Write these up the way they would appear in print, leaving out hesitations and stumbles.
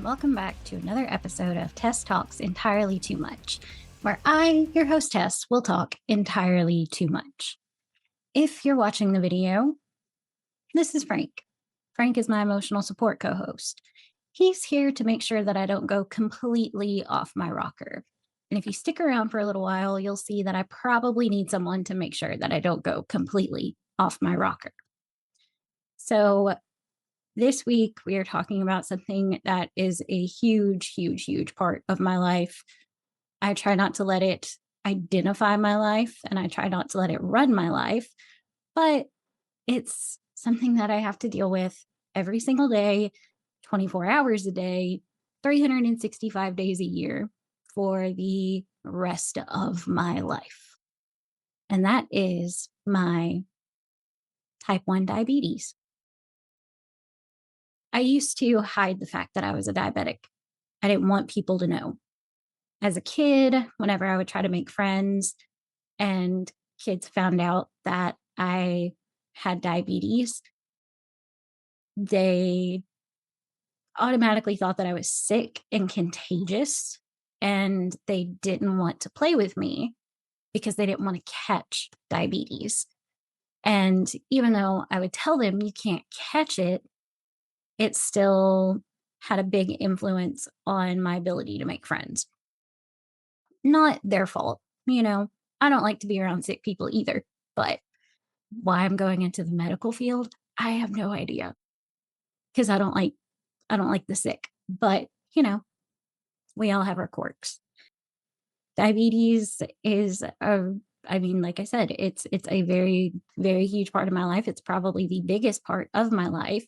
welcome back to another episode of Tess Talks Entirely Too Much, where I, your host Tess, will talk entirely too much. If you're watching the video, this is Frank. Frank is my emotional support co-host. He's here to make sure that I don't go completely off my rocker. And if you stick around for a little while, you'll see that I probably need someone to make sure that I don't go completely off my rocker. So this week, we are talking about something that is a huge, huge, huge part of my life. I try not to let it identify my life, and I try not to let it run my life, but it's something that I have to deal with every single day, 24 hours a day, 365 days a year for the rest of my life. And that is my type 1 diabetes. I used to hide the fact that I was a diabetic. I didn't want people to know. As a kid, whenever I would try to make friends and kids found out that I had diabetes, they automatically thought that I was sick and contagious, and they didn't want to play with me because they didn't want to catch diabetes. And even though I would tell them you can't catch it, it still had a big influence on my ability to make friends. Not their fault. I don't like to be around sick people either, but why I'm going into the medical field, I have no idea, because I don't like the sick, but we all have our quirks. Diabetes is like I said, it's a very, very huge part of my life. It's probably the biggest part of my life.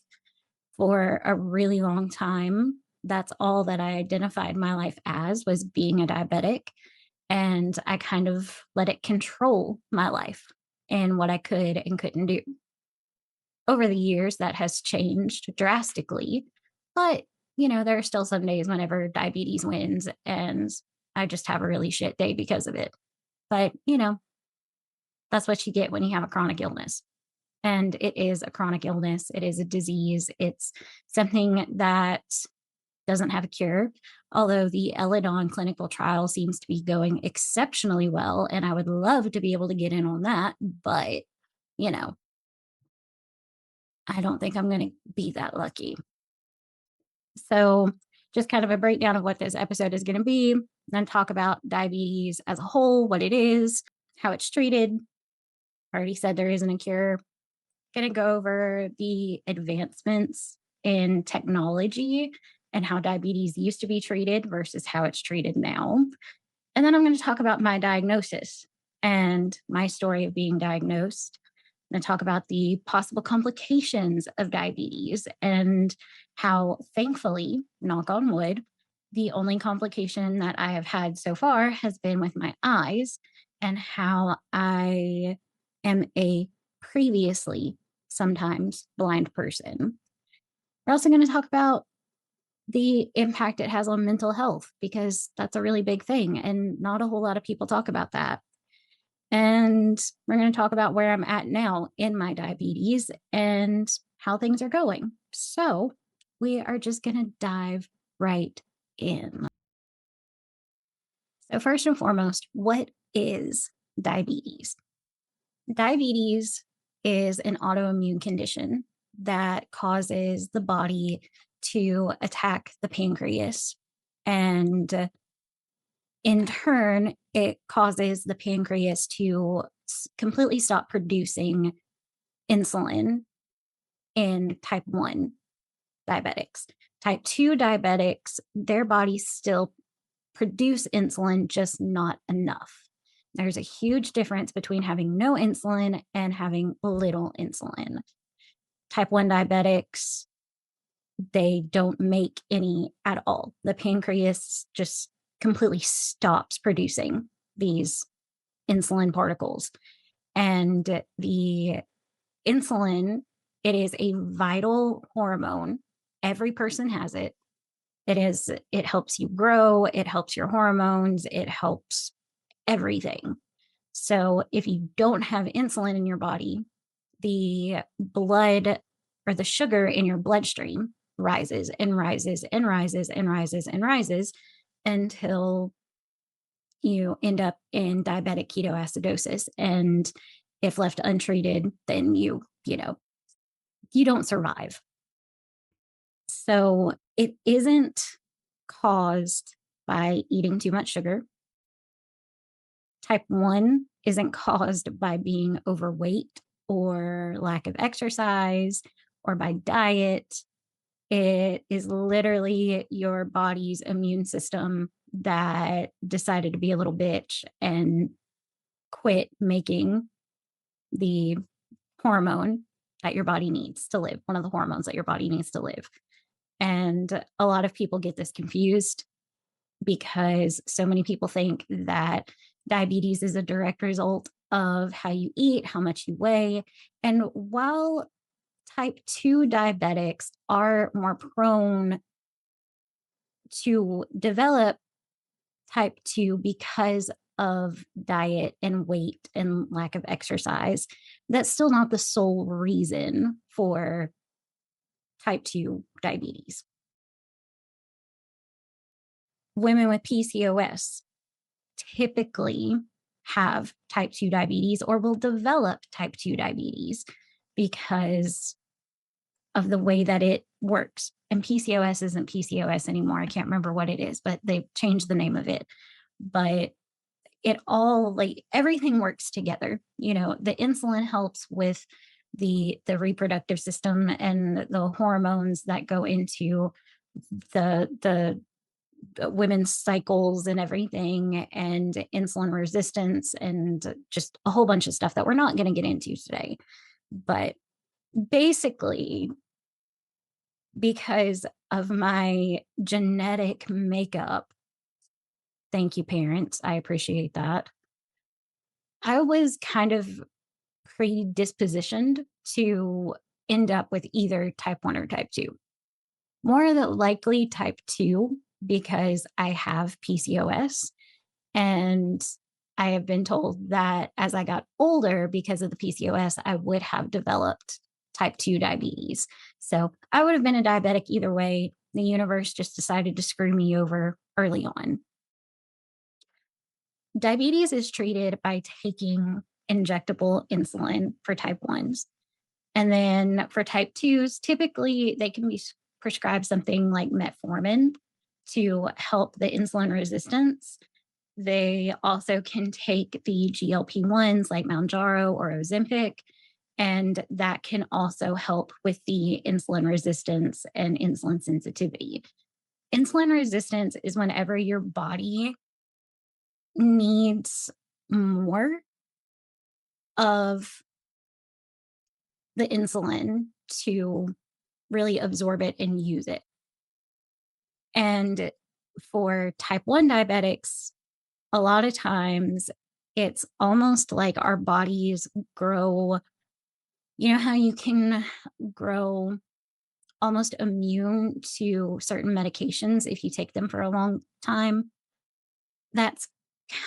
For a really long time, that's all that I identified my life as, was being a diabetic. And I kind of let it control my life and what I could and couldn't do. Over the years, that has changed drastically. But, there are still some days whenever diabetes wins and I just have a really shit day because of it. But, that's what you get when you have a chronic illness. And it is a chronic illness. It is a disease. It's something that doesn't have a cure, although the Eledon clinical trial seems to be going exceptionally well. And I would love to be able to get in on that. But, I don't think I'm going to be that lucky. So just kind of a breakdown of what this episode is going to be. Then talk about diabetes as a whole, what it is, how it's treated. I already said there isn't a cure. Going to go over the advancements in technology and how diabetes used to be treated versus how it's treated now. And then I'm going to talk about my diagnosis and my story of being diagnosed. I'm going to talk about the possible complications of diabetes and how, thankfully, knock on wood, the only complication that I have had so far has been with my eyes, and how I am a previously sometimes blind person. We're also going to talk about the impact it has on mental health, because that's a really big thing and not a whole lot of people talk about that. And we're going to talk about where I'm at now in my diabetes and how things are going. So we are just going to dive right in. So first and foremost, what is diabetes? Diabetes is an autoimmune condition that causes the body to attack the pancreas. And in turn, it causes the pancreas to completely stop producing insulin in type 1 diabetics. Type 2 diabetics, their bodies still produce insulin, just not enough. There's a huge difference between having no insulin and having little insulin. Type 1 diabetics, they don't make any at all. The pancreas just completely stops producing these insulin particles. And the insulin, it is a vital hormone. Every person has it. It helps you grow, it helps your hormones, it helps everything. So if you don't have insulin in your body, the blood or the sugar in your bloodstream rises and rises and rises and rises and rises until you end up in diabetic ketoacidosis. And if left untreated, then you don't survive. So it isn't caused by eating too much sugar. Type 1 isn't caused by being overweight or lack of exercise or by diet. It is literally your body's immune system that decided to be a little bitch and quit making the hormone that your body needs to live, one of the hormones that your body needs to live. And a lot of people get this confused because so many people think that diabetes is a direct result of how you eat, how much you weigh. And while type 2 diabetics are more prone to develop type 2 because of diet and weight and lack of exercise, that's still not the sole reason for type 2 diabetes. Women with PCOS typically have type 2 diabetes or will develop type 2 diabetes because of the way that it works. And PCOS isn't PCOS anymore. I can't remember what it is, but they've changed the name of it. But it all, like, everything works together. The insulin helps with the reproductive system and the hormones that go into the women's cycles and everything, and insulin resistance, and just a whole bunch of stuff that we're not going to get into today. But basically, because of my genetic makeup, thank you, parents, I appreciate that, I was kind of predispositioned to end up with either type 1 or type 2. More than likely type 2 because I have PCOS. And I have been told that as I got older, because of the PCOS, I would have developed type 2 diabetes. So I would have been a diabetic either way. The universe just decided to screw me over early on. Diabetes is treated by taking injectable insulin for type 1s. And then for type 2s, typically they can be prescribed something like metformin to help the insulin resistance. They also can take the GLP-1s like Mounjaro or Ozempic, and that can also help with the insulin resistance and insulin sensitivity. Insulin resistance is whenever your body needs more of the insulin to really absorb it and use it. And for type 1 diabetics, a lot of times it's almost like our bodies grow. You know how you can grow almost immune to certain medications if you take them for a long time? That's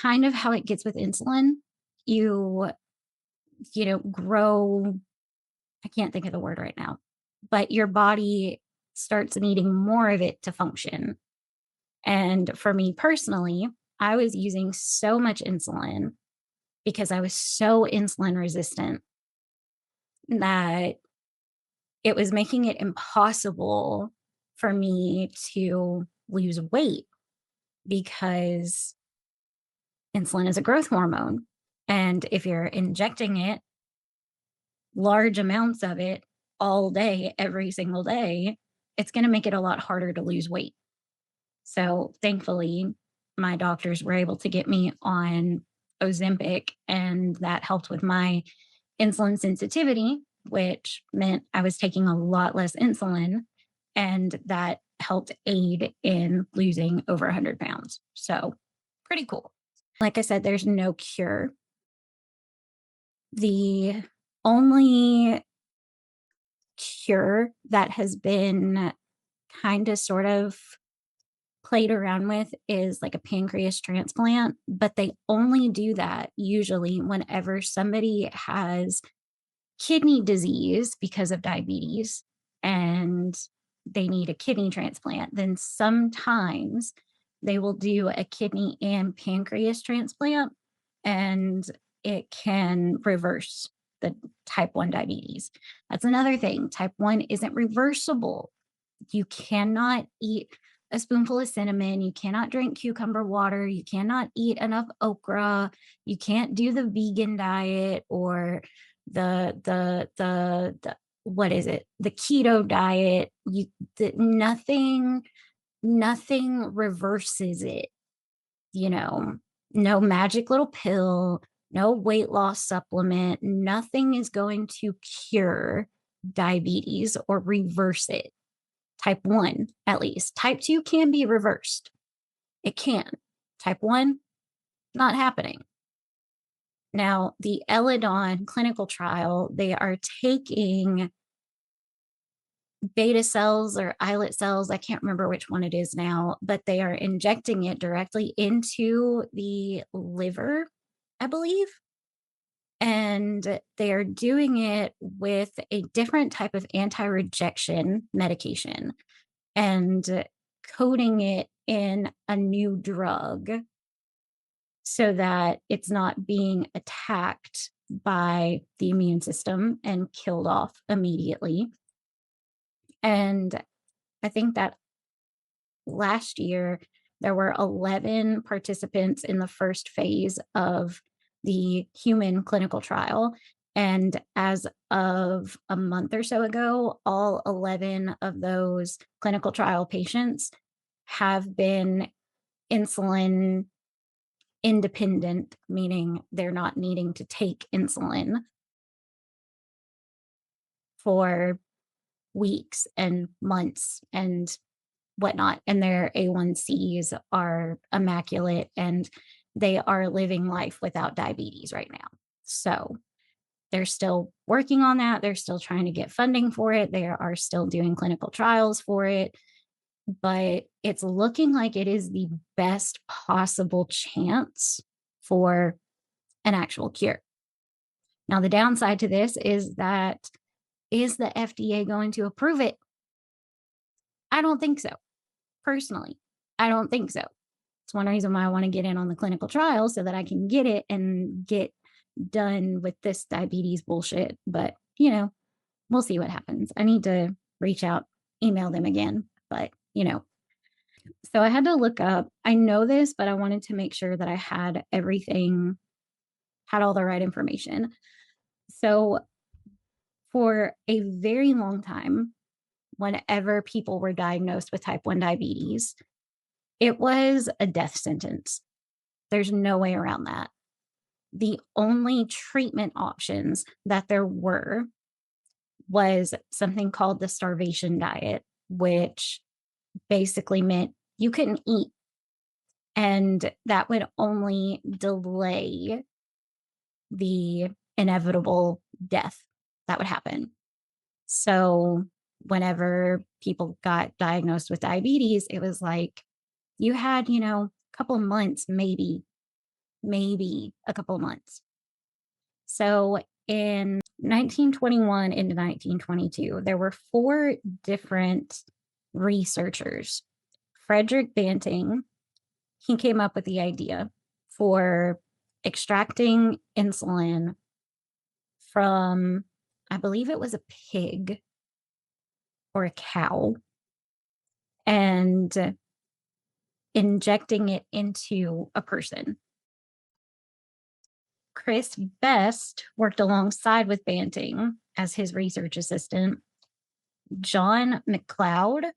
kind of how it gets with insulin. You, grow, I can't think of the word right now, but your body starts needing more of it to function. And for me personally, I was using so much insulin because I was so insulin resistant that it was making it impossible for me to lose weight because insulin is a growth hormone. And if you're injecting it, large amounts of it all day, every single day, it's going to make it a lot harder to lose weight. So thankfully, my doctors were able to get me on Ozempic, and that helped with my insulin sensitivity, which meant I was taking a lot less insulin, and that helped aid in losing over 100 pounds. So pretty cool. Like I said, there's no cure. The only cure that has been kind of sort of played around with is like a pancreas transplant, but they only do that usually whenever somebody has kidney disease because of diabetes, and they need a kidney transplant, then sometimes they will do a kidney and pancreas transplant, and it can reverse the type 1 diabetes. That's another thing. Type 1 isn't reversible. You cannot eat a spoonful of cinnamon. You cannot drink cucumber water. You cannot eat enough okra. You can't do the vegan diet or the what is it? The keto diet. Nothing reverses it. No magic little pill, no weight loss supplement. Nothing is going to cure diabetes or reverse it. Type 1, at least. Type 2 can be reversed. It can. Type 1, not happening. Now, the Eledon clinical trial, they are taking beta cells or islet cells. I can't remember which one it is now, but they are injecting it directly into the liver, I believe. And they are doing it with a different type of anti-rejection medication and coating it in a new drug so that it's not being attacked by the immune system and killed off immediately. And I think that last year there were 11 participants in the first phase of the human clinical trial. And as of a month or so ago, all 11 of those clinical trial patients have been insulin independent, meaning they're not needing to take insulin for weeks and months and whatnot. And their A1Cs are immaculate and they are living life without diabetes right now. So they're still working on that. They're still trying to get funding for it. They are still doing clinical trials for it. But it's looking like it is the best possible chance for an actual cure. Now, the downside to this is that, is the FDA going to approve it? I don't think so. Personally, I don't think so. It's one reason why I want to get in on the clinical trial so that I can get it and get done with this diabetes bullshit. But, we'll see what happens. I need to reach out, email them again. But, so I had to look up, I know this, but I wanted to make sure that I had everything, had all the right information. So for a very long time, whenever people were diagnosed with type 1 diabetes, it was a death sentence. There's no way around that. The only treatment options that there were was something called the starvation diet, which basically meant you couldn't eat. And that would only delay the inevitable death that would happen. So whenever people got diagnosed with diabetes, it was like you had, a couple of months, maybe a couple of months. So in 1921 into 1922, there were 4 different researchers. Frederick Banting, he came up with the idea for extracting insulin from, I believe it was a pig or a cow, and injecting it into a person. Chris Best worked alongside with Banting as his research assistant. John McLeod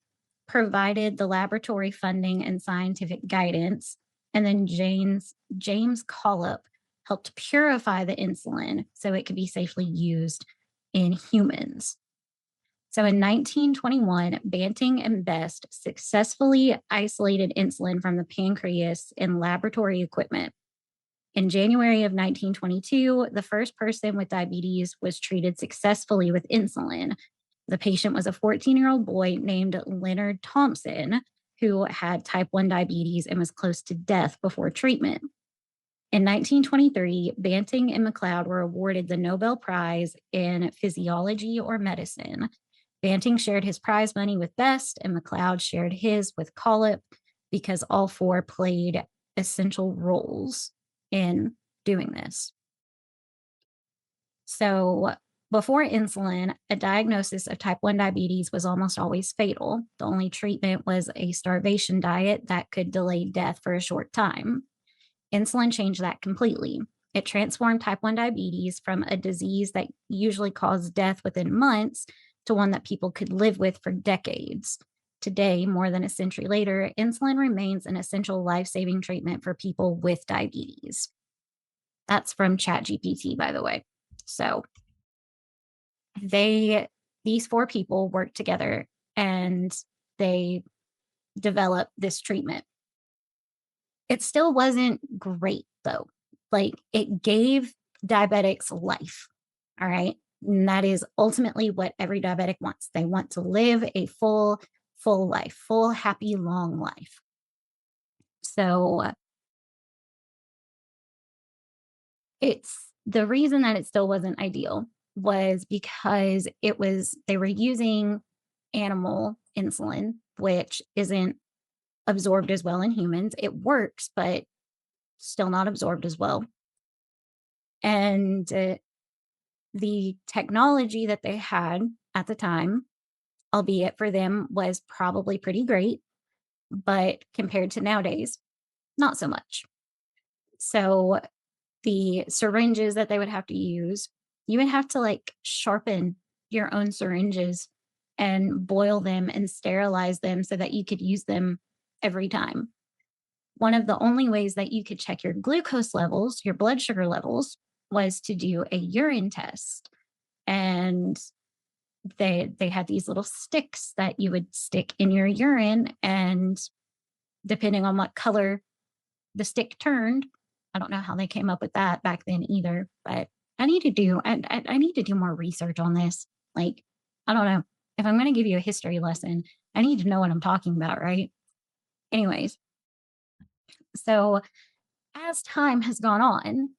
provided the laboratory funding and scientific guidance. And then James Collop helped purify the insulin so it could be safely used in humans. So in 1921, Banting and Best successfully isolated insulin from the pancreas in laboratory equipment. In January of 1922, the first person with diabetes was treated successfully with insulin. The patient was a 14-year-old boy named Leonard Thompson, who had type 1 diabetes and was close to death before treatment. In 1923, Banting and McLeod were awarded the Nobel Prize in Physiology or Medicine. Banting shared his prize money with Best, and McLeod shared his with Collip because all four played essential roles in doing this. So, before insulin, a diagnosis of type 1 diabetes was almost always fatal. The only treatment was a starvation diet that could delay death for a short time. Insulin changed that completely. It transformed type 1 diabetes from a disease that usually caused death within months to one that people could live with for decades. Today, more than a century later, insulin remains an essential life saving treatment for people with diabetes. That's from ChatGPT, by the way. So they, these four people worked together and they developed this treatment. It still wasn't great though. Like it gave diabetics life. All right. And that is ultimately what every diabetic wants. They want to live a full life, full, happy, long life. So it's the reason that it still wasn't ideal was because they were using animal insulin, which isn't absorbed as well in humans. It works, but still not absorbed as well. And the technology that they had at the time, albeit for them, was probably pretty great, but compared to nowadays, not so much. So the syringes that they would have to use, you would have to like sharpen your own syringes and boil them and sterilize them so that you could use them every time. One of the only ways that you could check your glucose levels, your blood sugar levels, was to do a urine test. And they had these little sticks that you would stick in your urine, and depending on what color the stick turned, I don't know how they came up with that back then either, but I need to do more research on this. Like, I don't know. If I'm going to give you a history lesson, I need to know what I'm talking about, right? Anyways, so as time has gone on,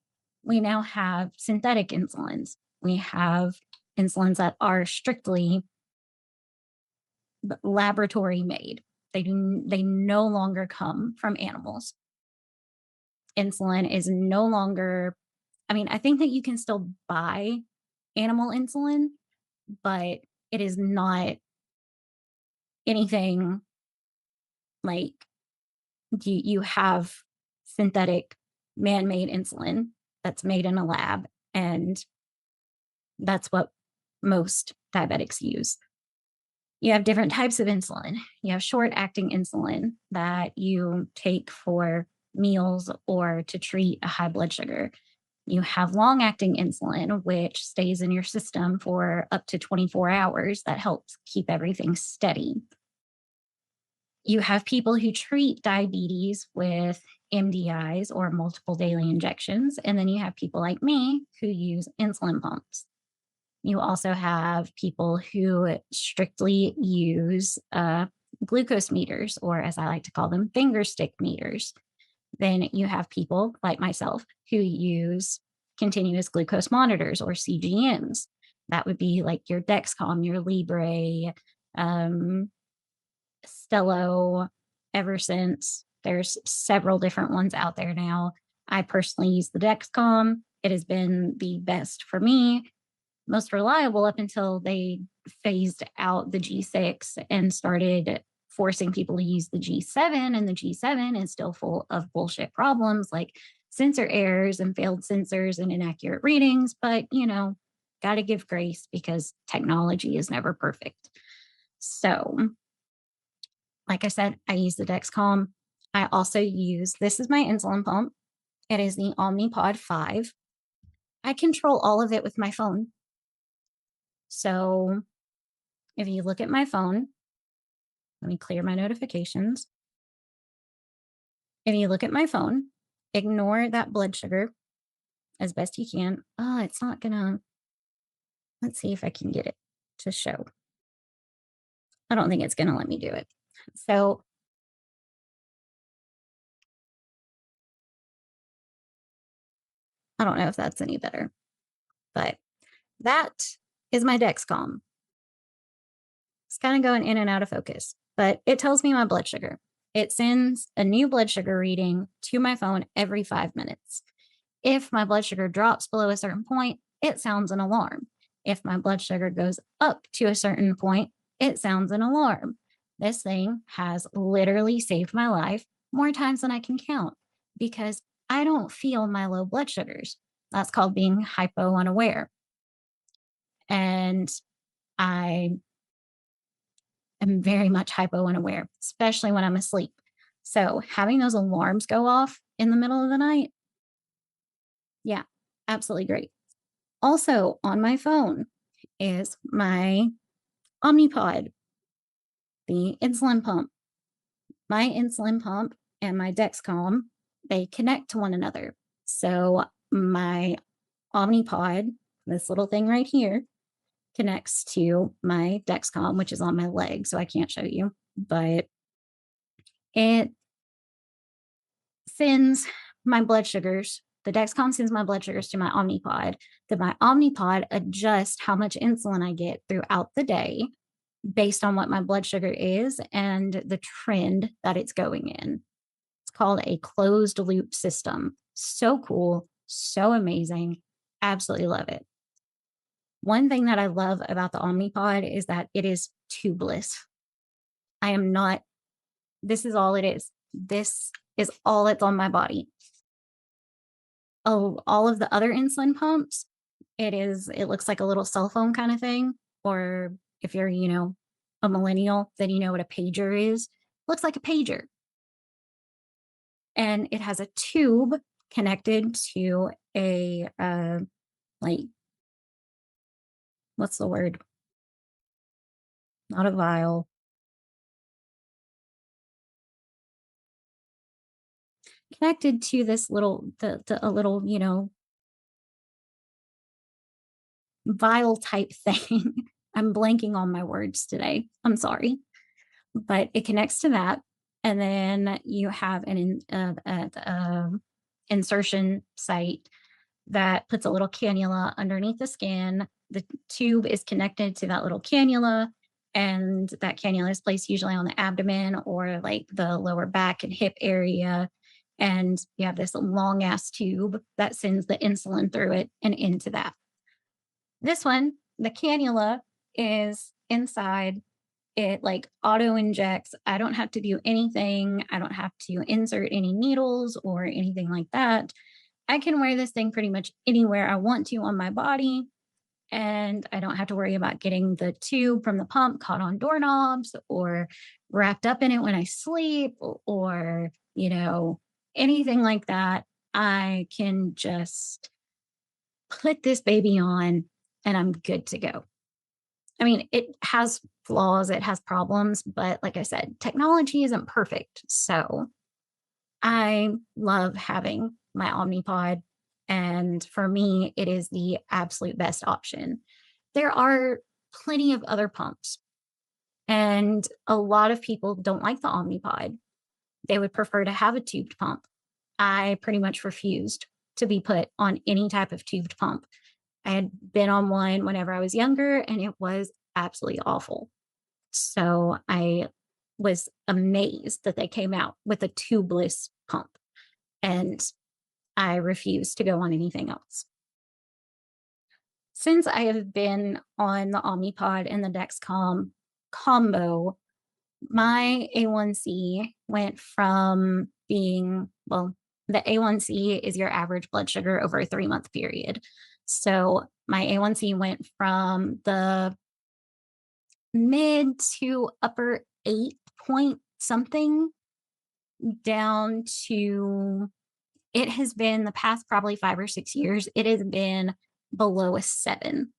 we now have synthetic insulins. We have insulins that are strictly laboratory made. They no longer come from animals. Insulin is no longer, I mean, I think that you can still buy animal insulin, but it is not anything like you have synthetic man-made insulin that's made in a lab, and that's what most diabetics use. You have different types of insulin. You have short acting insulin that you take for meals or to treat a high blood sugar. You have long acting insulin, which stays in your system for up to 24 hours. That helps keep everything steady. You have people who treat diabetes with MDIs or multiple daily injections. And then you have people like me who use insulin pumps. You also have people who strictly use glucose meters, or as I like to call them, finger stick meters. Then you have people like myself who use continuous glucose monitors or CGMs. That would be like your Dexcom, your Libre, Stello, Eversense. There's several different ones out there now. I personally use the Dexcom. It has been the best for me, most reliable up until they phased out the G6 and started forcing people to use the G7. And the G7 is still full of bullshit problems like sensor errors and failed sensors and inaccurate readings. But, got to give grace because technology is never perfect. So, like I said, I use the Dexcom. I also use, this is my insulin pump. It is the Omnipod 5. I control all of it with my phone. So if you look at my phone, let me clear my notifications. If you look at my phone, ignore that blood sugar as best you can. Oh, it's not gonna, let's see if I can get it to show. I don't think it's gonna let me do it. So I don't know if that's any better, but that is my Dexcom. It's kind of going in and out of focus, but it tells me my blood sugar. It sends a new blood sugar reading to my phone every 5 minutes. If my blood sugar drops below a certain point, it sounds an alarm. If my blood sugar goes up to a certain point, it sounds an alarm. This thing has literally saved my life more times than I can count because I don't feel my low blood sugars. That's called being hypo unaware. And I am very much hypo unaware, especially when I'm asleep. So having those alarms go off in the middle of the night, yeah, absolutely great. Also on my phone is my Omnipod, the insulin pump. My insulin pump and my Dexcom, they connect to one another. So my Omnipod, this little thing right here, connects to my Dexcom, which is on my leg. So I can't show you, but it sends my blood sugars. The Dexcom sends my blood sugars to my Omnipod. Then my Omnipod adjusts how much insulin I get throughout the day based on what my blood sugar is and the trend that it's going in. It's called a closed loop system. So cool, so amazing. Absolutely love it. One thing that I love about the Omnipod is that it is tubeless. I am not, this is all it is. This is all that's on my body. Oh, all of the other insulin pumps, it looks like a little cell phone kind of thing. Or if you're, a millennial, then you know what a pager is. Looks like a pager. And it has a tube connected to a, like, what's the word? Not a vial. Connected to this little, a little, vial type thing. I'm blanking on my words today. I'm sorry, but it connects to that, and then you have an insertion site that puts a little cannula underneath the skin. The tube is connected to that little cannula, and that cannula is placed usually on the abdomen or like the lower back and hip area. And you have this long ass tube that sends the insulin through it and into that. This one, the cannula is inside. It like auto injects. I don't have to do anything. I don't have to insert any needles or anything like that. I can wear this thing pretty much anywhere I want to on my body. And I don't have to worry about getting the tube from the pump caught on doorknobs or wrapped up in it when I sleep or, anything like that. I can just put this baby on and I'm good to go. I mean, it has flaws, it has problems, but like I said, technology isn't perfect. So I love having my Omnipod. And for me, it is the absolute best option. There are plenty of other pumps, and a lot of people don't like the Omnipod. They would prefer to have a tubed pump. I pretty much refused to be put on any type of tubed pump. I had been on one whenever I was younger, and it was absolutely awful. So I was amazed that they came out with a tubeless pump, and I refused to go on anything else. Since I have been on the Omnipod and the Dexcom combo, my A1C went from being, well, the A1C is your average blood sugar over a 3-month period. So my A1C went from the mid to upper 8 point something down to, it has been the past probably 5 or 6 years, it has been below a 7.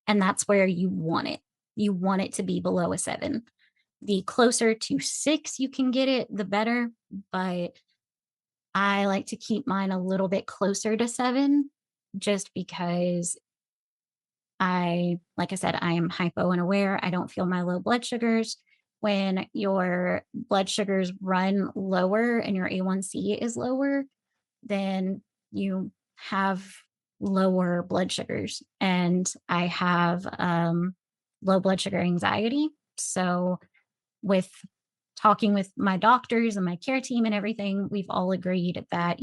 And that's where you want it. You want it to be below a 7. The closer to 6 you can get it, the better. But I like to keep mine a little bit closer to 7 just because like I said, I am hypo unaware. I don't feel my low blood sugars. When your blood sugars run lower and your A1C is lower, then you have lower blood sugars. And I have low blood sugar anxiety. So, with talking with my doctors and my care team and everything, we've all agreed that,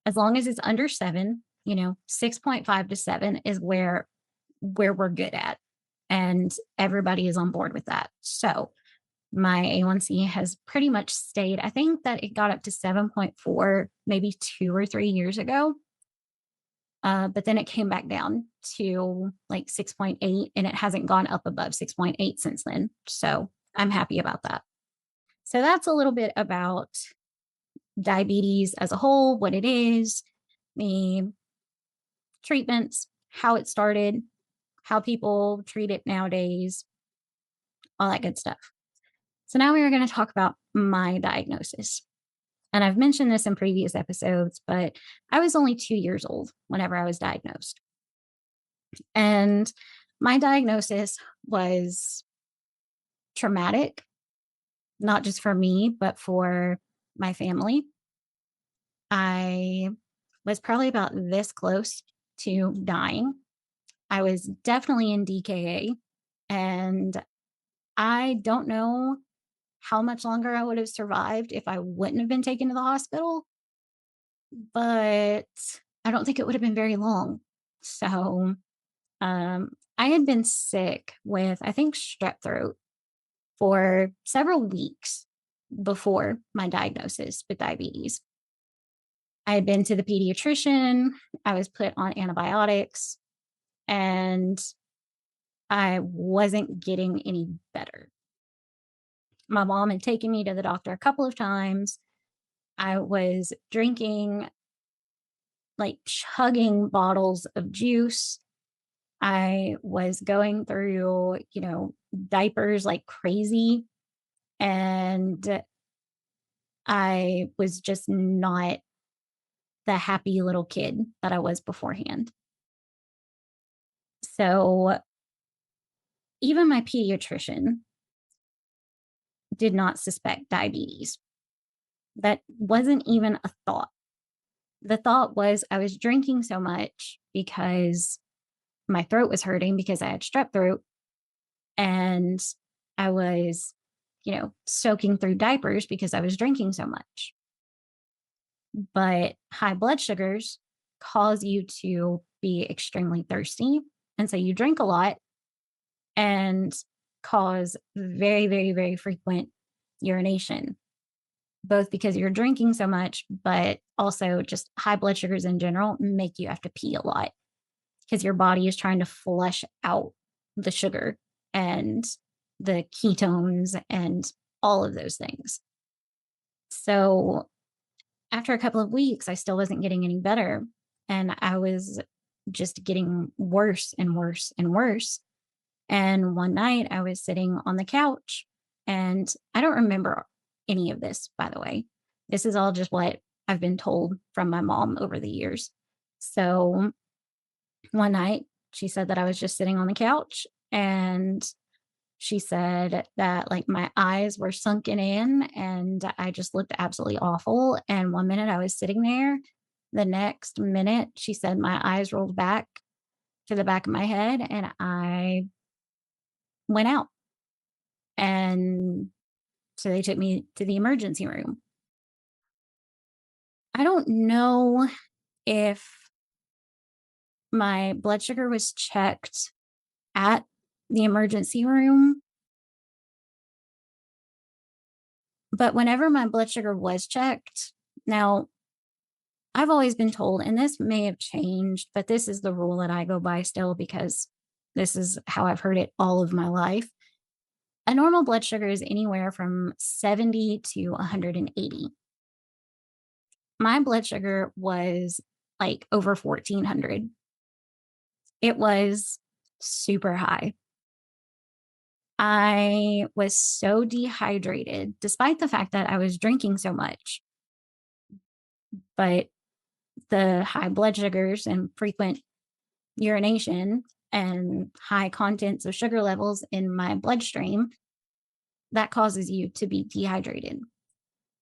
as long as it's under 7, 6.5 to 7 is where we're good at. And everybody is on board with that. So, my A1C has pretty much stayed. I think that it got up to 7.4 maybe 2 or 3 years ago. But then it came back down to like 6.8, and it hasn't gone up above 6.8 since then. So I'm happy about that. So that's a little bit about diabetes as a whole, what it is, the treatments, how it started, how people treat it nowadays, all that good stuff. So now we are going to talk about my diagnosis. And I've mentioned this in previous episodes, but I was only 2 years old whenever I was diagnosed. And my diagnosis was traumatic, not just for me, but for my family. I was probably about this close to dying. I was definitely in DKA, and I don't know how much longer I would have survived if I wouldn't have been taken to the hospital, but I don't think it would have been very long. So, I had been sick with, I think, strep throat for several weeks before my diagnosis with diabetes. I had been to the pediatrician, I was put on antibiotics, and I wasn't getting any better. My mom had taken me to the doctor a couple of times. I was drinking, like chugging bottles of juice. I was going through, diapers like crazy. And I was just not the happy little kid that I was beforehand. So even my pediatrician did not suspect diabetes. That wasn't even a thought. The thought was I was drinking so much because my throat was hurting because I had strep throat, and I was, soaking through diapers because I was drinking so much. But high blood sugars cause you to be extremely thirsty. And so you drink a lot and cause very, very, very frequent urination, both because you're drinking so much, but also just high blood sugars in general make you have to pee a lot because your body is trying to flush out the sugar and the ketones and all of those things. So after a couple of weeks, I still wasn't getting any better. And I was just getting worse and worse and worse. And one night I was sitting on the couch, and I don't remember any of this, by the way. This is all just what I've been told from my mom over the years. So one night she said that I was just sitting on the couch, and she said that like my eyes were sunken in and I just looked absolutely awful. And one minute I was sitting there. The next minute, she said my eyes rolled back to the back of my head and I went out. And so they took me to the emergency room. I don't know if my blood sugar was checked at the emergency room, but whenever my blood sugar was checked, now I've always been told, and this may have changed, but this is the rule that I go by still because this is how I've heard it all of my life. A normal blood sugar is anywhere from 70 to 180. My blood sugar was like over 1400. It was super high. I was so dehydrated, despite the fact that I was drinking so much. But the high blood sugars and frequent urination and high contents of sugar levels in my bloodstream, that causes you to be dehydrated.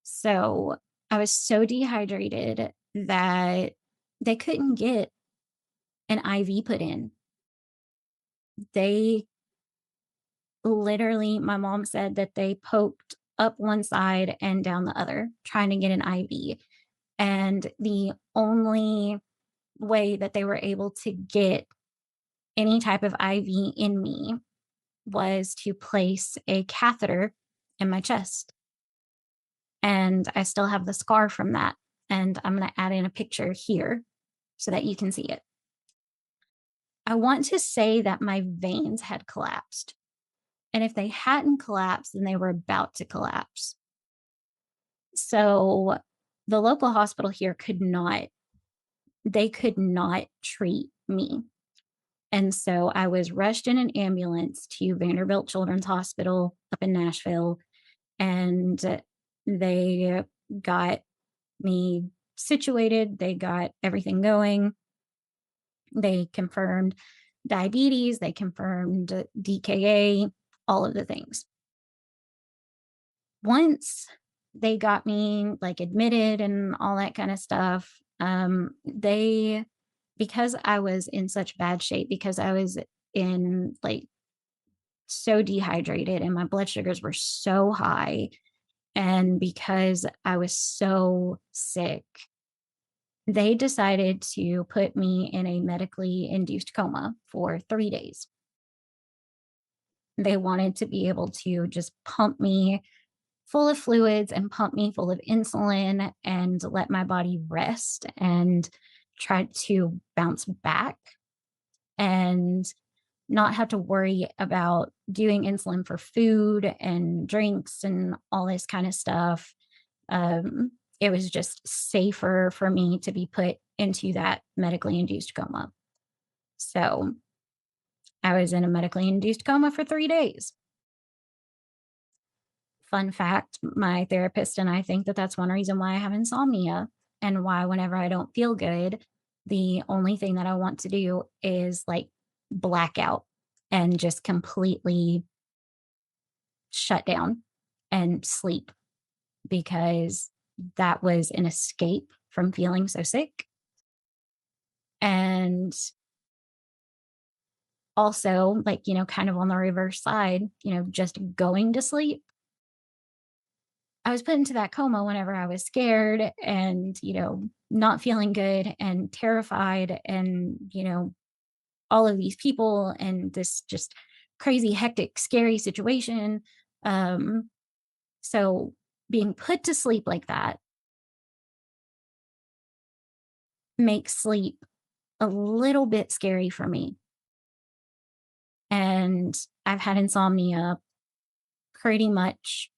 So I was so dehydrated that they couldn't get an IV put in. They, Literally, my mom said that they poked up one side and down the other, trying to get an IV. And the only way that they were able to get any type of IV in me was to place a catheter in my chest. And I still have the scar from that. And I'm going to add in a picture here so that you can see it. I want to say that my veins had collapsed. And if they hadn't collapsed, then they were about to collapse. So the local hospital here they could not treat me. And so I was rushed in an ambulance to Vanderbilt Children's Hospital up in Nashville, and they got me situated. They got everything going. They confirmed diabetes, they confirmed DKA, all of the things. Once they got me like admitted and all that kind of stuff, they, because I was in such bad shape, because I was in like so dehydrated and my blood sugars were so high, and because I was so sick, they decided to put me in a medically induced coma for 3 days. They wanted to be able to just pump me full of fluids and pump me full of insulin and let my body rest and try to bounce back and not have to worry about doing insulin for food and drinks and all this kind of stuff. It was just safer for me to be put into that medically induced coma. So I was in a medically induced coma for 3 days. Fun fact, my therapist and I think that that's one reason why I have insomnia, and why whenever I don't feel good, the only thing that I want to do is like black out and just completely shut down and sleep, because that was an escape from feeling so sick. And also, like, kind of on the reverse side, just going to sleep. I was put into that coma whenever I was scared and, not feeling good and terrified and, all of these people and this just crazy, hectic, scary situation. Um, so being put to sleep like that makes sleep a little bit scary for me. And I've had insomnia pretty much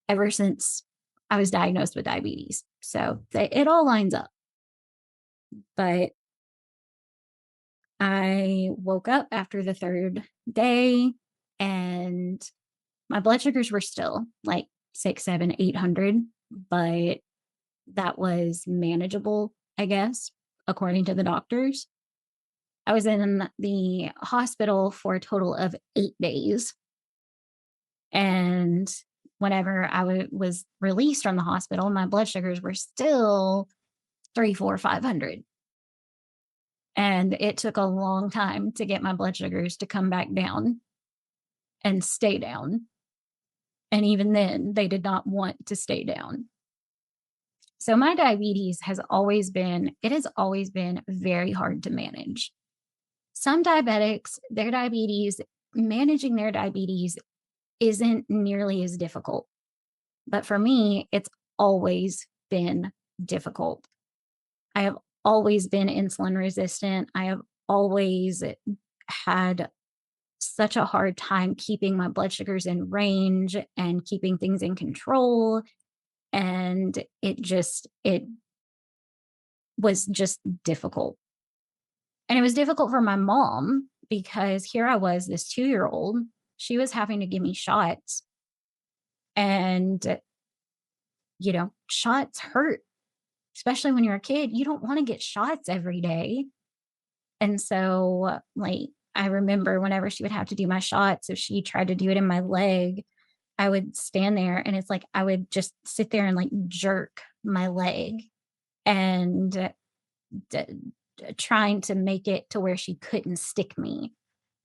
ever since I was diagnosed with diabetes. So it all lines up. But I woke up after the third day and my blood sugars were still like 6, 7, 800, but that was manageable, I guess, according to the doctors. I was in the hospital for a total of 8 days. And whenever I was released from the hospital, my blood sugars were still 3, 4, 500. And it took a long time to get my blood sugars to come back down and stay down. And even then, they did not want to stay down. So my diabetes it has always been very hard to manage. Some diabetics, managing their diabetes isn't nearly as difficult. But for me, it's always been difficult. I have always been insulin resistant. I have always had such a hard time keeping my blood sugars in range and keeping things in control. And it was just difficult. And it was difficult for my mom because here I was, this 2-year old, she was having to give me shots. And, shots hurt, especially when you're a kid. You don't want to get shots every day. And so, like, I remember whenever she would have to do my shots, if she tried to do it in my leg, I would stand there and it's like I would just sit there and like jerk my leg and trying to make it to where she couldn't stick me.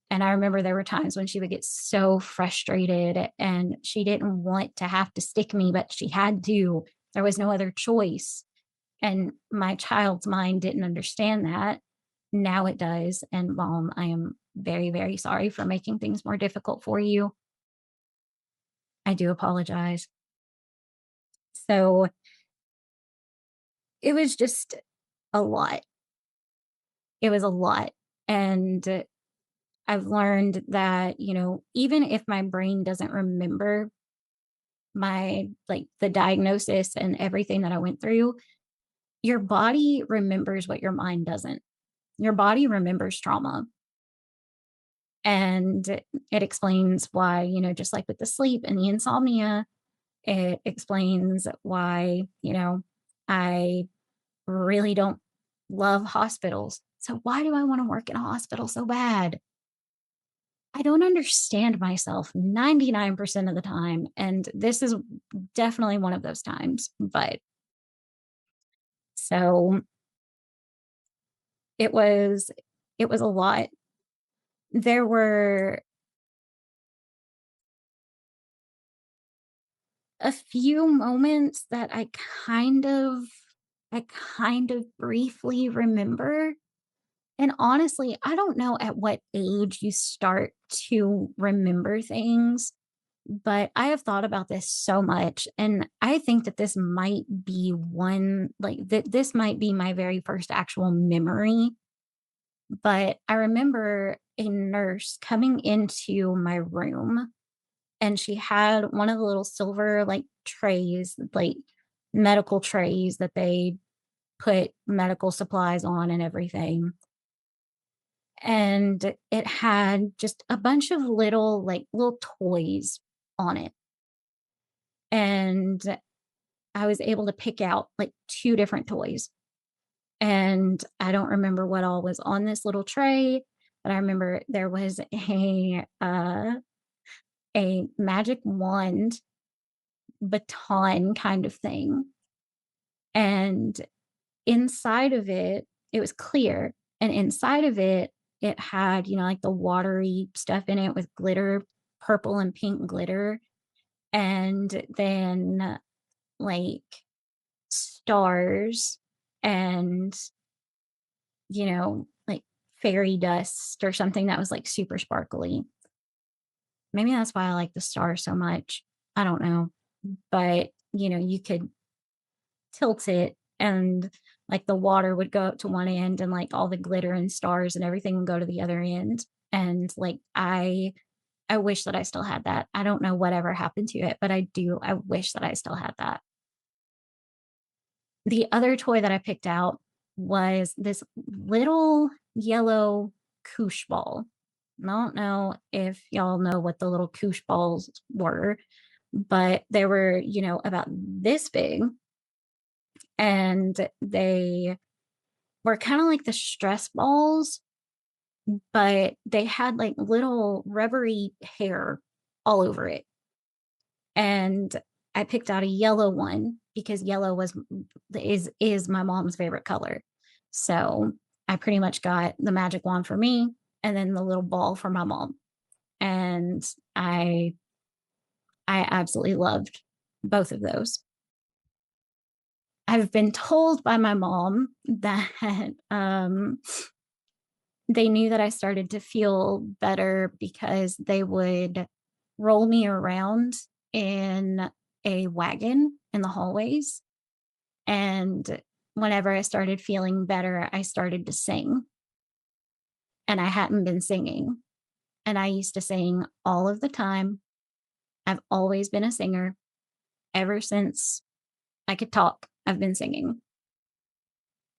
And I remember there were times when she would get so frustrated and she didn't want to have to stick me, but she had to. There was no other choice. And my child's mind didn't understand that. Now it does. And mom, I am very, very sorry for making things more difficult for you. I do apologize. So it was just a lot. It was a lot. And I've learned that, even if my brain doesn't remember the diagnosis and everything that I went through, your body remembers what your mind doesn't. Your body remembers trauma. And it explains why, just like with the sleep and the insomnia, it explains why, I really don't love hospitals. So why do I want to work in a hospital so bad? I don't understand myself 99% of the time. And this is definitely one of those times. But so it was it was a lot. There were a few moments that I kind of briefly remember. And honestly, I don't know at what age you start to remember things, but I have thought about this so much. And I think that this might be that this might be my very first actual memory. But I remember a nurse coming into my room and she had one of the little silver trays, medical trays that they put medical supplies on and everything. And it had just a bunch of little toys on it. And I was able to pick out like two different toys. And I don't remember what all was on this little tray, but I remember there was a magic wand baton kind of thing. And inside of it, it was clear. And inside of it, it had, like the watery stuff in it with glitter, purple and pink glitter. And then like stars and, like fairy dust or something that was like super sparkly. Maybe that's why I like the stars so much. I don't know. But, you could tilt it and like the water would go up to one end and like all the glitter and stars and everything would go to the other end. And like I wish that I still had that. I don't know whatever happened to it, but I wish that I still had that. The other toy that I picked out was this little yellow koosh ball. I don't know if y'all know what the little koosh balls were, but they were, about this big, and they were kind of like the stress balls, but they had like little rubbery hair all over it. And I picked out a yellow one because yellow is my mom's favorite color. So I pretty much got the magic wand for me and then the little ball for my mom. And I absolutely loved both of those. I've been told by my mom that they knew that I started to feel better because they would roll me around in a wagon in the hallways. And whenever I started feeling better, I started to sing. And I hadn't been singing. And I used to sing all of the time. I've always been a singer. Ever since I could talk, I've been singing.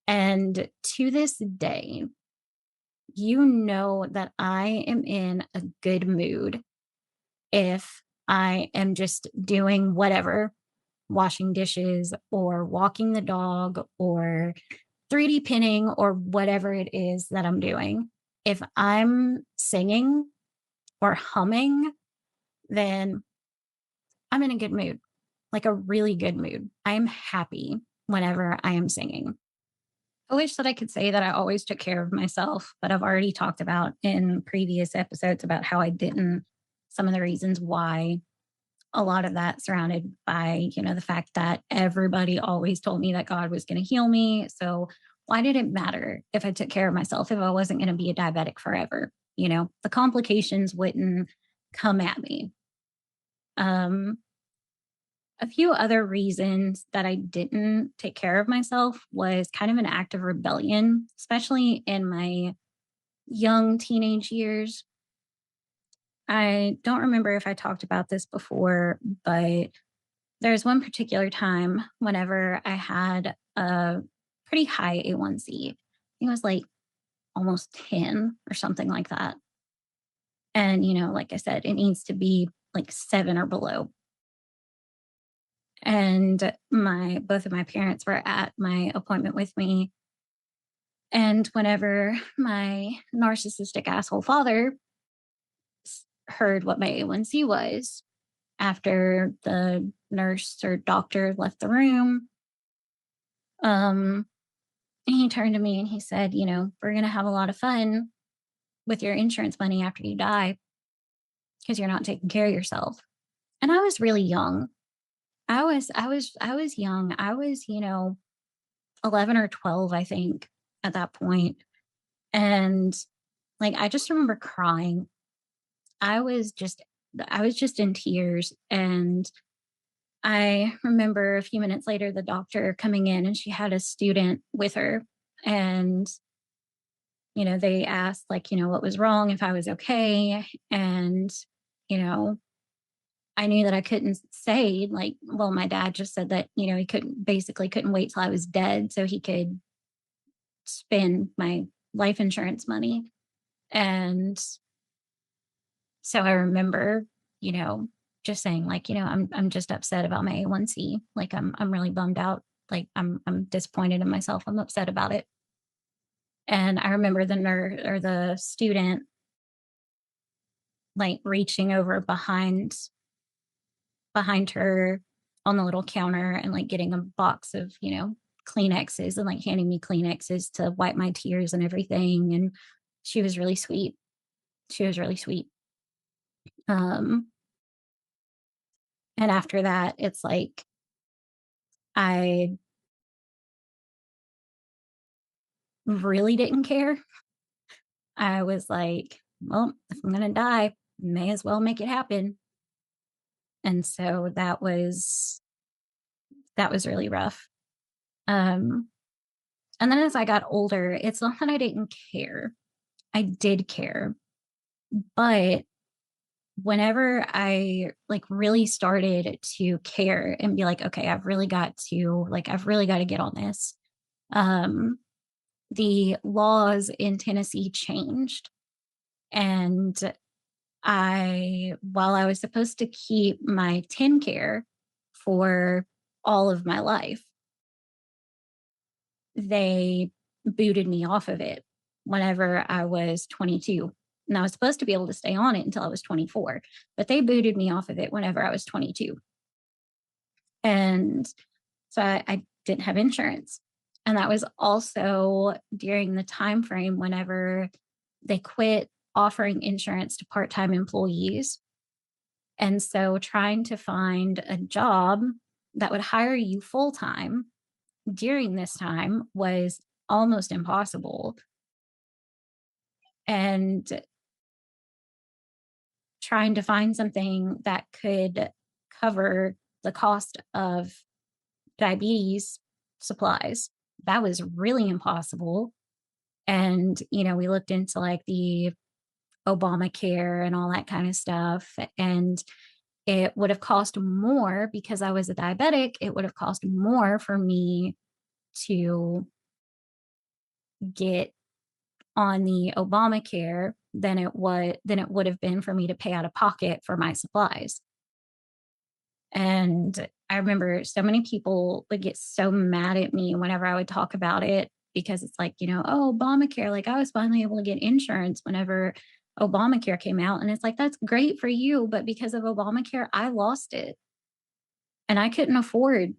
And to this day, that I am in a good mood if I am just doing whatever, washing dishes or walking the dog or 3D pinning or whatever it is that I'm doing. If I'm singing or humming, then I'm in a good mood, like a really good mood. I am happy whenever I am singing. I wish that I could say that I always took care of myself, but I've already talked about in previous episodes about how I didn't, some of the reasons why, a lot of that surrounded by, the fact that everybody always told me that God was going to heal me. So why did it matter if I took care of myself if I wasn't going to be a diabetic forever? The complications wouldn't come at me. Um, a few other reasons that I didn't take care of myself was kind of an act of rebellion, especially in my young teenage years. I don't remember if I talked about this before, but there's one particular time whenever I had a pretty high A1C. I think it was like almost 10 or something like that. And, like I said, it needs to be like 7 or below. And both of my parents were at my appointment with me. And whenever my narcissistic asshole father heard what my A1C was, after the nurse or doctor left the room, um, he turned to me and he said, we're going to have a lot of fun with your insurance money after you die because you're not taking care of yourself. And I was really young. I was young. I was, 11 or 12, I think, at that point. And like, I just remember crying. I was just, I was just in tears. And I remember a few minutes later, the doctor coming in and she had a student with her. And they asked, like, what was wrong, if I was okay. And, you know, I knew that I couldn't say, like, well, my dad just said that, he couldn't wait till I was dead so he could spend my life insurance money. And so I remember, you know, just saying, like, I'm just upset about my A1C. Like, I'm really bummed out. Like, I'm disappointed in myself. I'm upset about it. And I remember the nurse or the student like reaching over behind her on the little counter and like getting a box of, Kleenexes and like handing me Kleenexes to wipe my tears and everything. And she was really sweet. She was really sweet. Um, and after that, it's like I really didn't care. I was like, well, if I'm gonna die, may as well make it happen. And so that was really rough. Um, and then as I got older, it's not that I didn't care. I did care. But whenever I like really started to care and be like, okay, I've really got to get on this. Um, the laws in Tennessee changed. And while I was supposed to keep my tin care for all of my life, they booted me off of it whenever I was 22. And I was supposed to be able to stay on it until I was 24, but they booted me off of it whenever I was 22. And so I didn't have insurance. And that was also during the time frame whenever they quit offering insurance to part-time employees. And so trying to find a job that would hire you full-time during this time was almost impossible. And trying to find something that could cover the cost of diabetes supplies, that was really impossible. And, we looked into like the Obamacare and all that kind of stuff. And it would have cost more because I was a diabetic. It would have cost more for me to get on the Obamacare than it would have been for me to pay out of pocket for my supplies. And I remember so many people would get so mad at me whenever I would talk about it because it's like, oh, Obamacare, like I was finally able to get insurance whenever Obamacare came out. And it's like, that's great for you. But because of Obamacare, I lost it. And I couldn't afford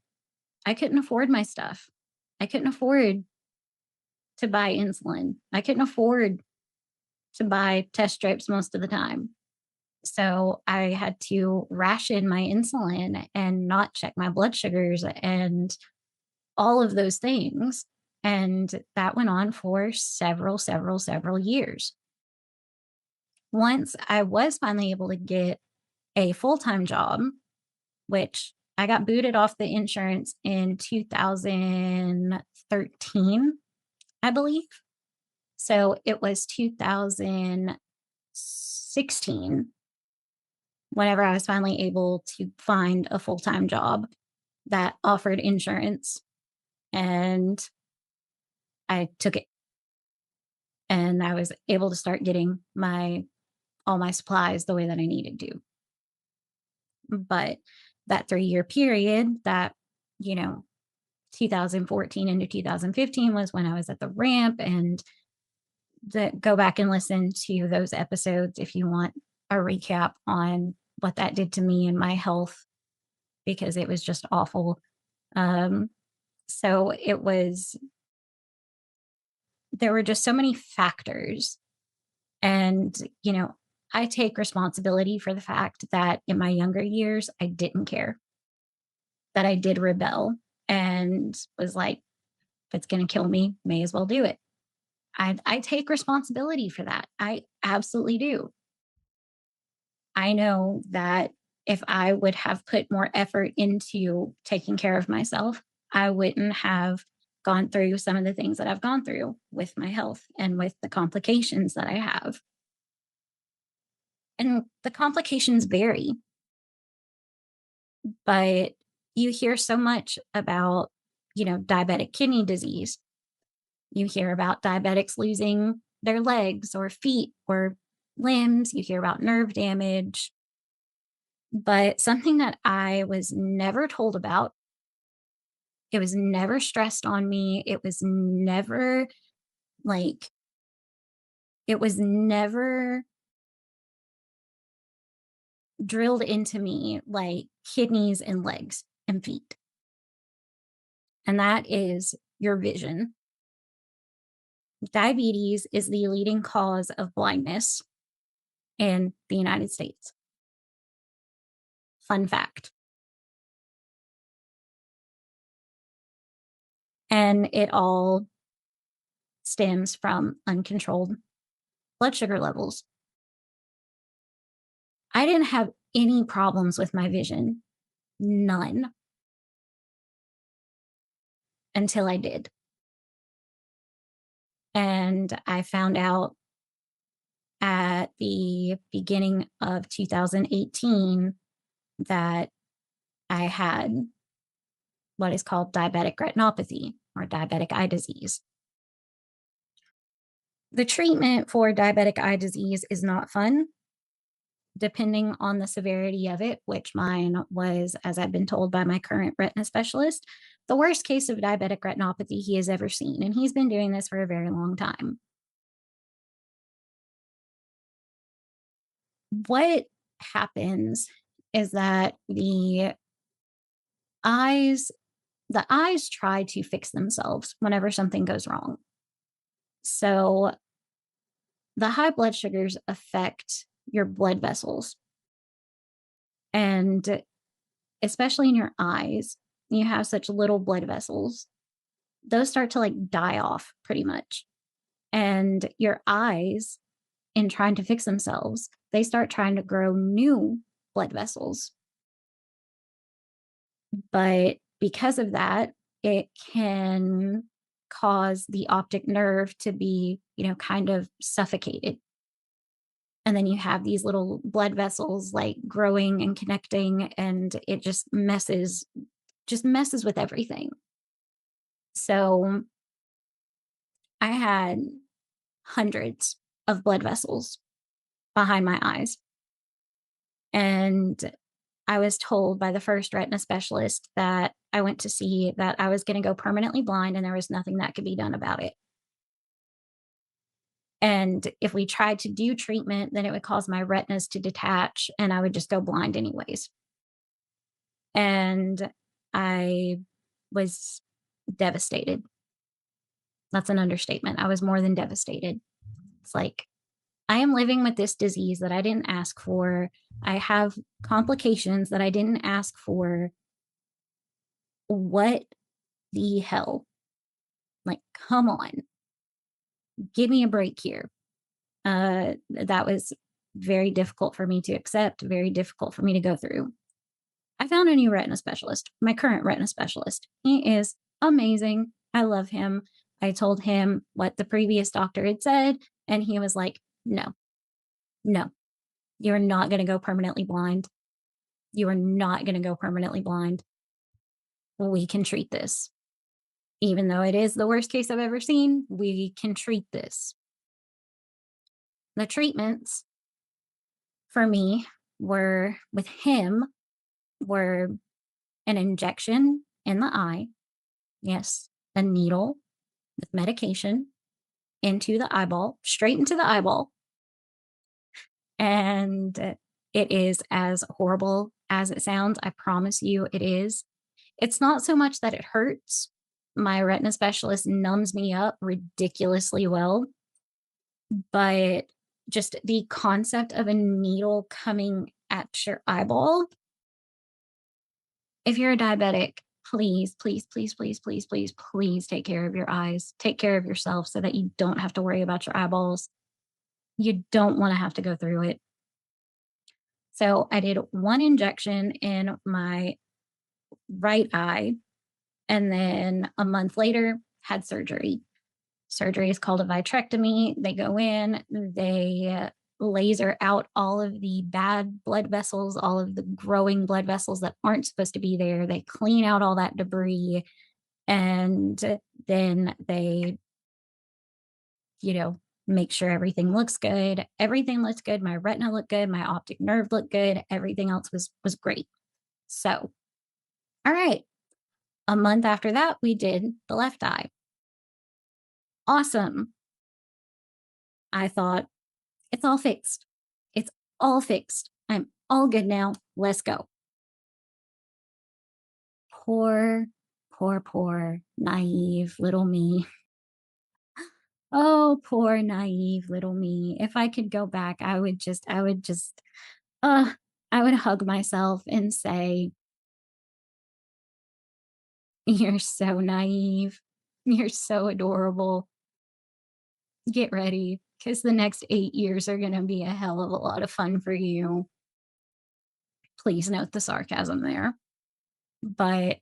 my stuff. I couldn't afford to buy insulin. I couldn't afford to buy test strips most of the time. So I had to ration my insulin and not check my blood sugars and all of those things. And that went on for several years. Once I was finally able to get a full time job, which I got booted off the insurance in 2013, I believe. So it was 2016 whenever I was finally able to find a full time job that offered insurance. And I took it, and I was able to start getting all my supplies the way that I needed to. But that 3-year period, that, you know, 2014 into 2015 was when I was at the ramp. And go back and listen to those episodes if you want a recap on what that did to me and my health, because it was just awful. So there were just so many factors. And, I take responsibility for the fact that in my younger years, I didn't care, that I did rebel and was like, if it's going to kill me, may as well do it. I take responsibility for that. I absolutely do. I know that if I would have put more effort into taking care of myself, I wouldn't have gone through some of the things that I've gone through with my health and with the complications that I have. And the complications vary, but you hear so much about, diabetic kidney disease. You hear about diabetics losing their legs or feet or limbs. You hear about nerve damage. But something that I was never told about, it was never stressed on me. Like, it was never drilled into me like kidneys and legs and feet. And that is your vision. Diabetes is the leading cause of blindness in the United States. Fun fact. And it all stems from uncontrolled blood sugar levels. I didn't have any problems with my vision, none, until I did. And I found out at the beginning of 2018 that I had what is called diabetic retinopathy or diabetic eye disease. The treatment for diabetic eye disease is not fun, depending on the severity of it, which mine was, as I've been told by my current retina specialist, the worst case of diabetic retinopathy he has ever seen. And he's been doing this for a very long time. What happens is that eyes the eyes try to fix themselves whenever something goes wrong. So the high blood sugars affect your blood vessels. And especially in your eyes, you have such little blood vessels. Those start to like die off pretty much. And your eyes, in trying to fix themselves, they start trying to grow new blood vessels. But because of that, it can cause the optic nerve to be, kind of suffocated. And then you have these little blood vessels like growing and connecting, and it just messes with everything. So I had hundreds of blood vessels behind my eyes. And I was told by the first retina specialist that I went to see that I was going to go permanently blind and there was nothing that could be done about it. And if we tried to do treatment, then it would cause my retinas to detach and I would just go blind anyways. And I was devastated. That's an understatement. I was more than devastated. It's like, I am living with this disease that I didn't ask for. I have complications that I didn't ask for. What the hell? Like, come on, give me a break here. That was very difficult for me to accept, very difficult for me to go through. I found a new retina specialist, my current retina specialist. He is amazing. I love him. I told him what the previous doctor had said, and he was like, no, no, you're not going to go permanently blind. You are not going to go permanently blind. We can treat this. Even though it is the worst case I've ever seen, we can treat this. The treatments for me were with him were an injection in the eye. Yes, a needle with medication into the eyeball, straight into the eyeball. And it is as horrible as it sounds. I promise you it is. It's not so much that it hurts. My retina specialist numbs me up ridiculously well, but just the concept of a needle coming at your eyeball. If you're a diabetic, please, please, please, please, please, please, please take care of your eyes. Take care of yourself so that you don't have to worry about your eyeballs. You don't want to have to go through it. So I did one injection in my right eye, and then a month later had surgery. Surgery is called a vitrectomy. They go in, they laser out all of the bad blood vessels, all of the growing blood vessels that aren't supposed to be there. They clean out all that debris, and then they, make sure everything looks good. Everything looks good. My retina looked good. My optic nerve looked good. Everything else was great. So, all right. A month after that, we did the left eye. Awesome. I thought, it's all fixed. It's all fixed. I'm all good now. Let's go. Poor, poor, poor, naive little me. Oh, poor, naive little me. If I could go back, uh, I would hug myself and say, you're so naive. You're so adorable. Get ready, because the next 8 years are going to be a hell of a lot of fun for you. Please note the sarcasm there. But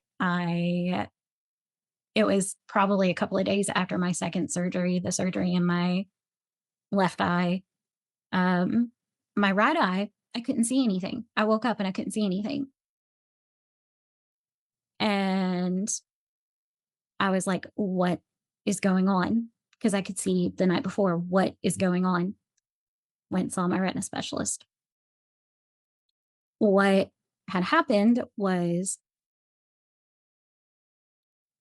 it was probably a couple of days after my second surgery, the surgery in my left eye. My right eye, I couldn't see anything. I woke up and I couldn't see anything. And I was like, what is going on? Because I could see the night before, what is going on? Went and saw my retina specialist. What had happened was,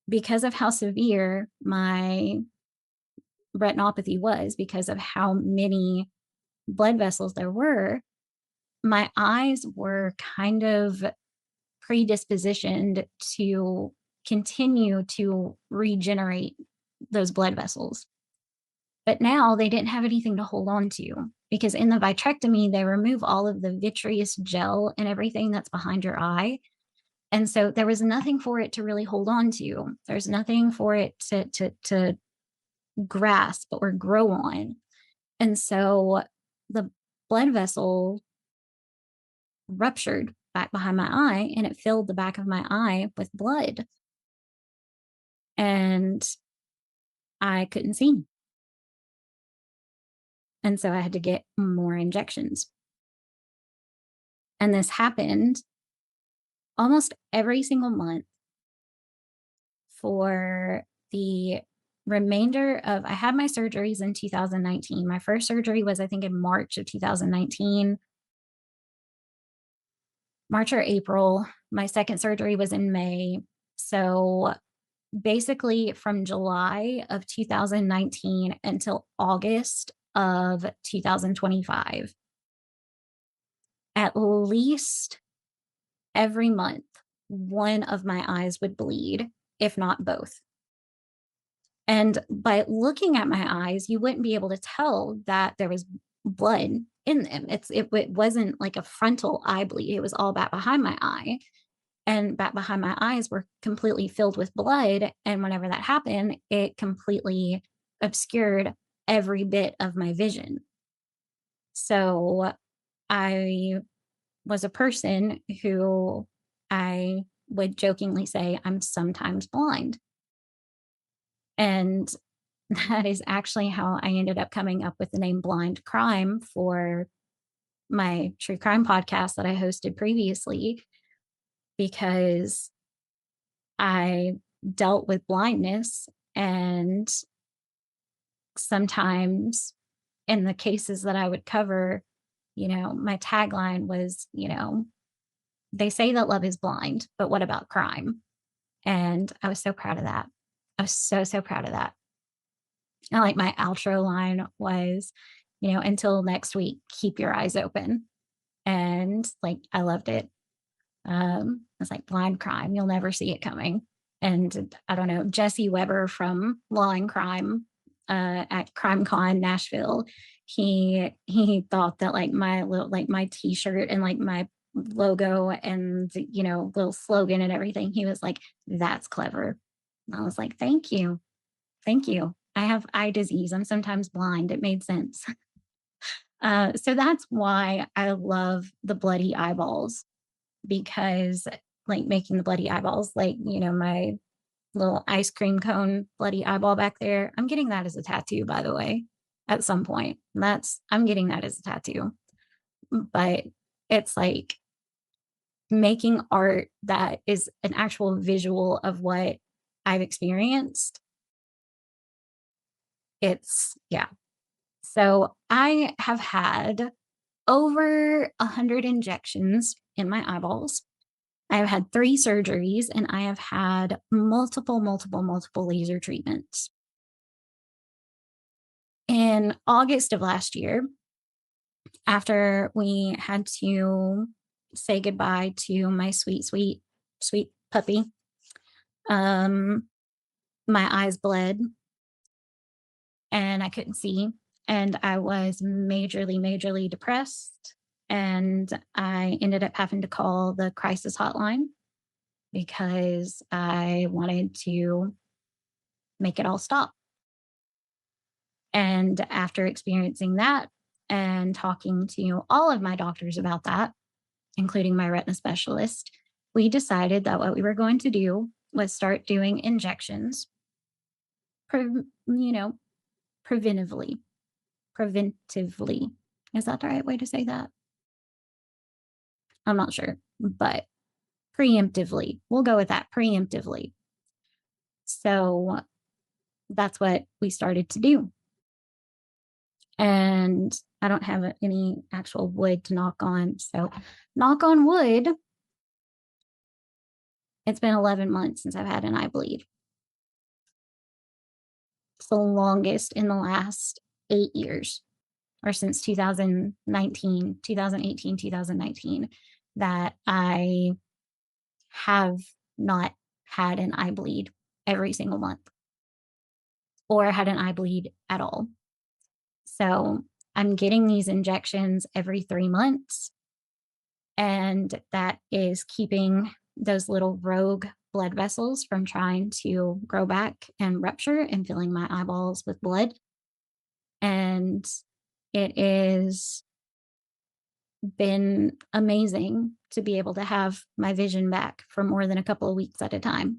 because of how severe my retinopathy was, because of how many blood vessels there were, my eyes were kind of predispositioned to continue to regenerate those blood vessels. But now they didn't have anything to hold on to, because in the vitrectomy, they remove all of the vitreous gel and everything that's behind your eye. And so there was nothing for it to really hold on to. There's nothing for it to grasp or grow on. And so the blood vessel ruptured back behind my eye, and it filled the back of my eye with blood. And I couldn't see. And so I had to get more injections. And this happened almost every single month for the remainder of, I had my surgeries in 2019. My first surgery was, I think, in March of 2019, March or April. My second surgery was in May. So basically from July of 2019 until August of 2025, at least every month, one of my eyes would bleed, if not both. And by looking at my eyes, you wouldn't be able to tell that there was blood in them. It wasn't like a frontal eye bleed. It was all back behind my eye. And back behind my eyes were completely filled with blood. And whenever that happened, it completely obscured every bit of my vision. So I was a person who I would jokingly say I'm sometimes blind. And that is actually how I ended up coming up with the name Blind Crime for my true crime podcast that I hosted previously, because I dealt with blindness. And sometimes in the cases that I would cover, my tagline was, they say that love is blind, but what about crime? And I was so proud of that. I was so, so proud of that. And like my outro line was, until next week, keep your eyes open. And like, I loved it. It's like blind crime. You'll never see it coming. And I don't know, Jesse Weber from Law and Crime at CrimeCon Nashville, he thought that like my t-shirt and like my logo and little slogan and everything, he was like, that's clever. And I was like, thank you. Thank you. I have eye disease. I'm sometimes blind. It made sense. So that's why I love the bloody eyeballs, because like making the bloody eyeballs, like, my little ice cream cone bloody eyeball back there, I'm getting that as a tattoo, by the way, at some point. I'm getting that as a tattoo. But it's like making art that is an actual visual of what I've experienced. Yeah. So I have had over 100 injections in my eyeballs. I have had 3 surgeries, and I have had multiple, multiple, multiple laser treatments. In August of last year, after we had to say goodbye to my sweet, sweet, sweet puppy, um, my eyes bled and I couldn't see. And I was majorly, majorly depressed. And I ended up having to call the crisis hotline because I wanted to make it all stop. And after experiencing that and talking to all of my doctors about that, including my retina specialist, we decided that what we were going to do was start doing injections, you know, preventively. Preventively. Is that the right way to say that? I'm not sure, but preemptively. We'll go with that, preemptively. So that's what we started to do. And I don't have any actual wood to knock on. So, knock on wood, it's been 11 months since I've had an eye bleed. It's the longest in the last 8 years, or since 2019, 2018, 2019, that I have not had an eye bleed every single month or had an eye bleed at all. So I'm getting these injections every 3 months, and that is keeping those little rogue blood vessels from trying to grow back and rupture and filling my eyeballs with blood. And it has been amazing to be able to have my vision back for more than a couple of weeks at a time.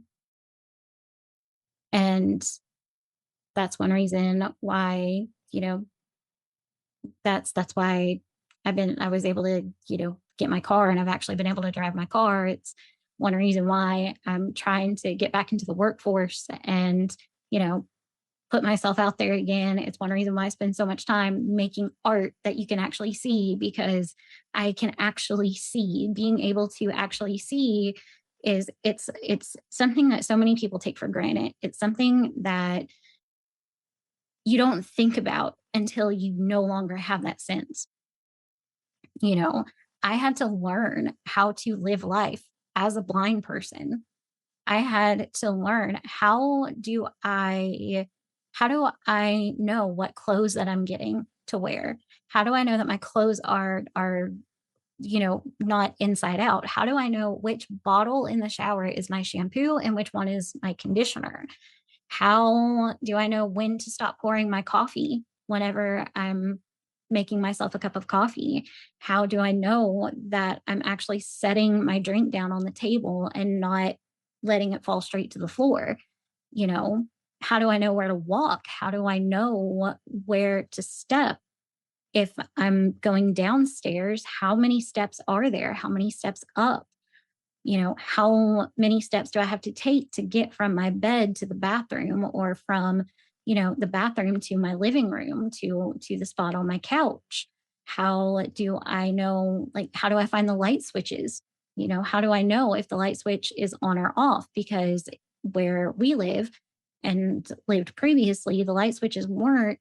And that's one reason why, that's why I was able to, get my car, and I've actually been able to drive my car. It's one reason why I'm trying to get back into the workforce and, put myself out there again. It's one reason why I spend so much time making art that you can actually see, because I can actually see. Being able to actually see it's something that so many people take for granted. It's something that you don't think about until you no longer have that sense. I had to learn how to live life as a blind person. I had to learn, how do I How do I know what clothes that I'm getting to wear? How do I know that my clothes are not inside out? How do I know which bottle in the shower is my shampoo and which one is my conditioner? How do I know when to stop pouring my coffee whenever I'm making myself a cup of coffee? How do I know that I'm actually setting my drink down on the table and not letting it fall straight to the floor? You know, how do I know where to walk? How do I know where to step? If I'm going downstairs, how many steps are there? How many steps up? How many steps do I have to take to get from my bed to the bathroom, or from, the bathroom to my living room, to the spot on my couch? How do I know, like, how do I find the light switches? How do I know if the light switch is on or off? Because where we live and lived previously, the light switches weren't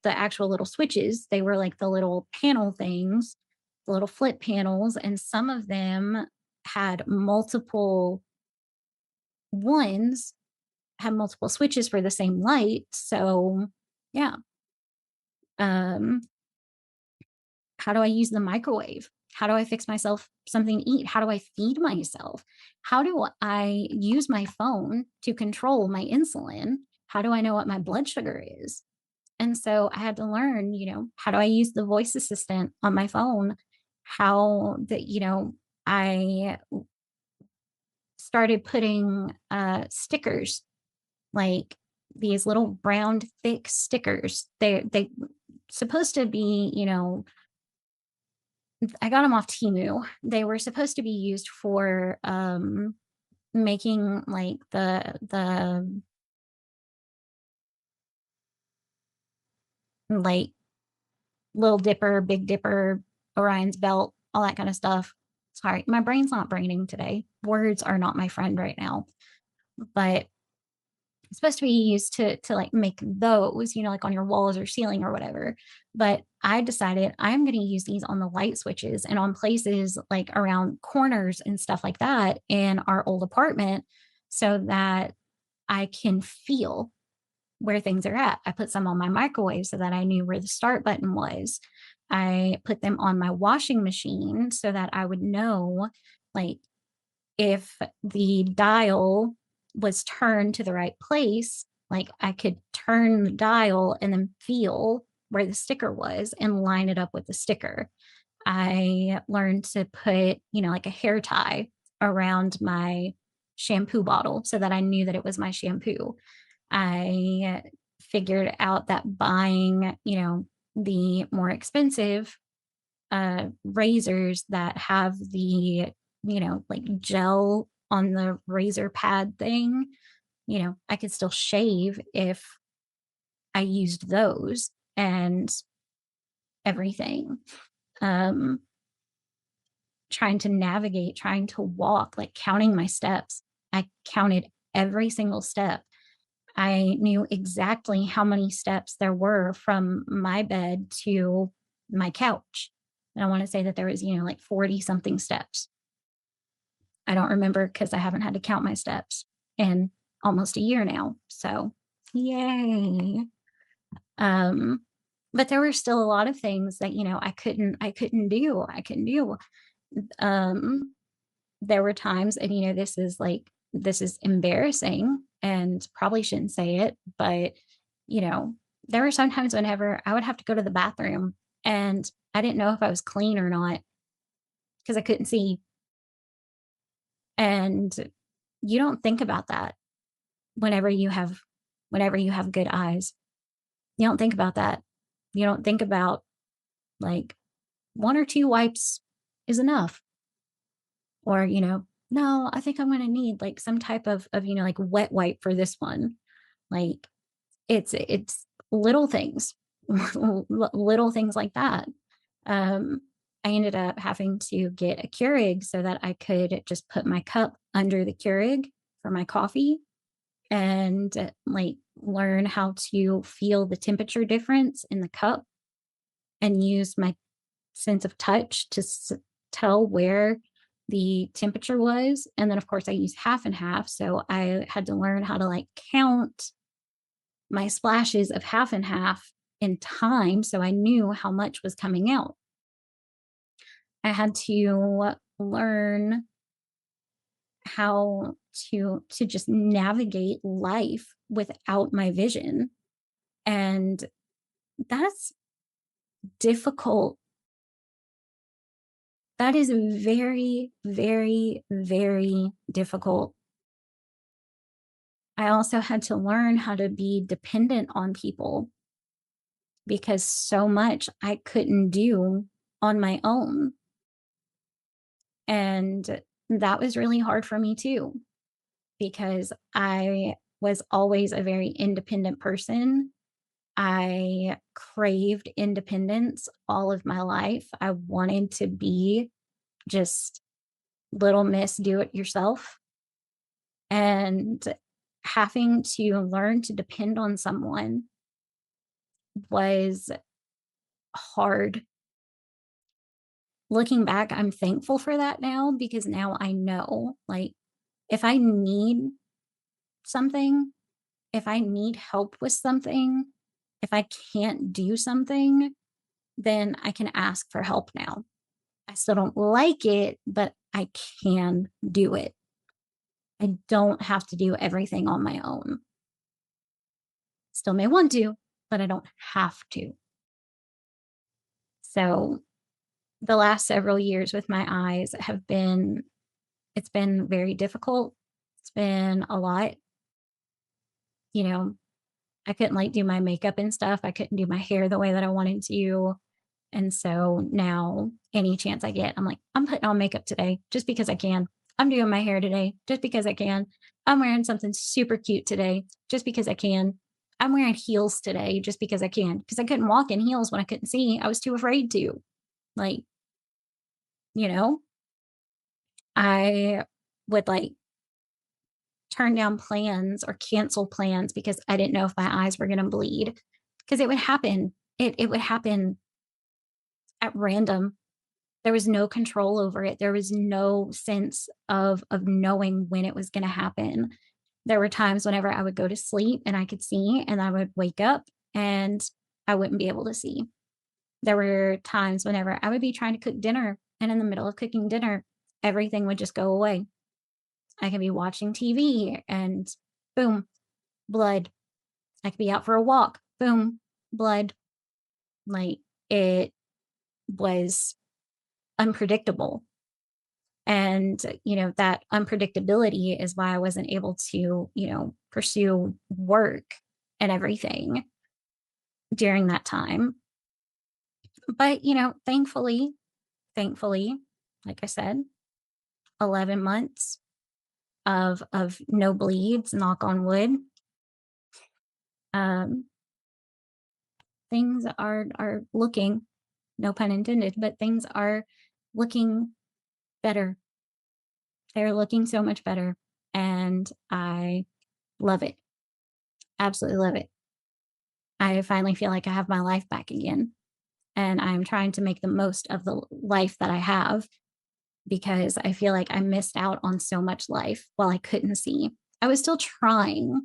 the actual little switches. They were like the little panel things, the little flip panels, and some of them had multiple ones, had multiple switches for the same light. So, yeah. Um, how do I use the microwave? How do I fix myself something to eat? How do I feed myself? How do I use my phone to control my insulin? How do I know what my blood sugar is? And so I had to learn, how do I use the voice assistant on my phone? How that, I started putting stickers, like these little brown thick stickers. They supposed to be, I got them off Timu. They were supposed to be used for making like the like Little Dipper, Big Dipper, Orion's Belt, all that kind of stuff. Sorry, my brain's not braining today. Words are not my friend right now. But it's supposed to be used to like make those, like on your walls or ceiling or whatever. But I decided I'm going to use these on the light switches and on places like around corners and stuff like that in our old apartment, so that I can feel where things are at. I put some on my microwave so that I knew where the start button was. I put them on my washing machine so that I would know, like, if the dial was turned to the right place, like I could turn the dial and then feel where the sticker was and line it up with the sticker. I learned to put, like a hair tie around my shampoo bottle so that I knew that it was my shampoo. I figured out that buying, the more expensive razors that have the, like gel on the razor pad thing, I could still shave if I used those and everything. Um, Trying to navigate, trying to walk, like counting my steps. I counted every single step. I knew exactly how many steps there were from my bed to my couch. And I want to say that there was, like 40 something steps. I don't remember because I haven't had to count my steps in almost a year now. So, yay. Um, but there were still a lot of things that, I couldn't do. Um, there were times, and this is embarrassing and probably shouldn't say it, but you know, there were sometimes whenever I would have to go to the bathroom and I didn't know if I was clean or not because I couldn't see. And you don't think about that whenever you have good eyes. You don't think about that. You don't think about, like, one or two wipes is enough. Or, no, I think I'm going to need like some type of, like wet wipe for this one. Like, it's little things, little things like that. Um, I ended up having to get a Keurig so that I could just put my cup under the Keurig for my coffee and like learn how to feel the temperature difference in the cup and use my sense of touch to tell where the temperature was. And then, of course, I use half and half. So I had to learn how to like count my splashes of half and half in time. So I knew how much was coming out. I had to learn how to just navigate life without my vision. And that's difficult. That is very, very, very difficult. I also had to learn how to be dependent on people because so much I couldn't do on my own. And that was really hard for me too, because I was always a very independent person. I craved independence all of my life. I wanted to be just little miss do it yourself. And having to learn to depend on someone was hard. Looking back, I'm thankful for that now because now I know, like, if I need something, if I need help with something, if I can't do something, then I can ask for help now. I still don't like it, but I can do it. I don't have to do everything on my own. Still may want to, but I don't have to. So the last several years with my eyes it's been very difficult. It's been a lot. You know, I couldn't like do my makeup and stuff. I couldn't do my hair the way that I wanted to. And so now, any chance I get, I'm like, I'm putting on makeup today just because I can. I'm doing my hair today just because I can. I'm wearing something super cute today just because I can. I'm wearing heels today just because I can, because I couldn't walk in heels when I couldn't see. I was too afraid to. Like, you know, I would like turn down plans or cancel plans because I didn't know if my eyes were going to bleed, because it would happen. It would happen at random. There was no control over it. There was no sense of knowing when it was going to happen. There were times whenever I would go to sleep and I could see, and I would wake up and I wouldn't be able to see. There were times whenever I would be trying to cook dinner, and in the middle of cooking dinner, everything would just go away. I could be watching TV and boom, blood. I could be out for a walk, boom, blood. Like, it was unpredictable. And, that unpredictability is why I wasn't able to, pursue work and everything during that time. But, thankfully, like I said, 11 months of no bleeds, knock on wood. Um, things are looking, no pun intended, but things are looking better. They're looking so much better. And I love it. Absolutely love it. I finally feel like I have my life back again. And I'm trying to make the most of the life that I have, because I feel like I missed out on so much life while I couldn't see. I was still trying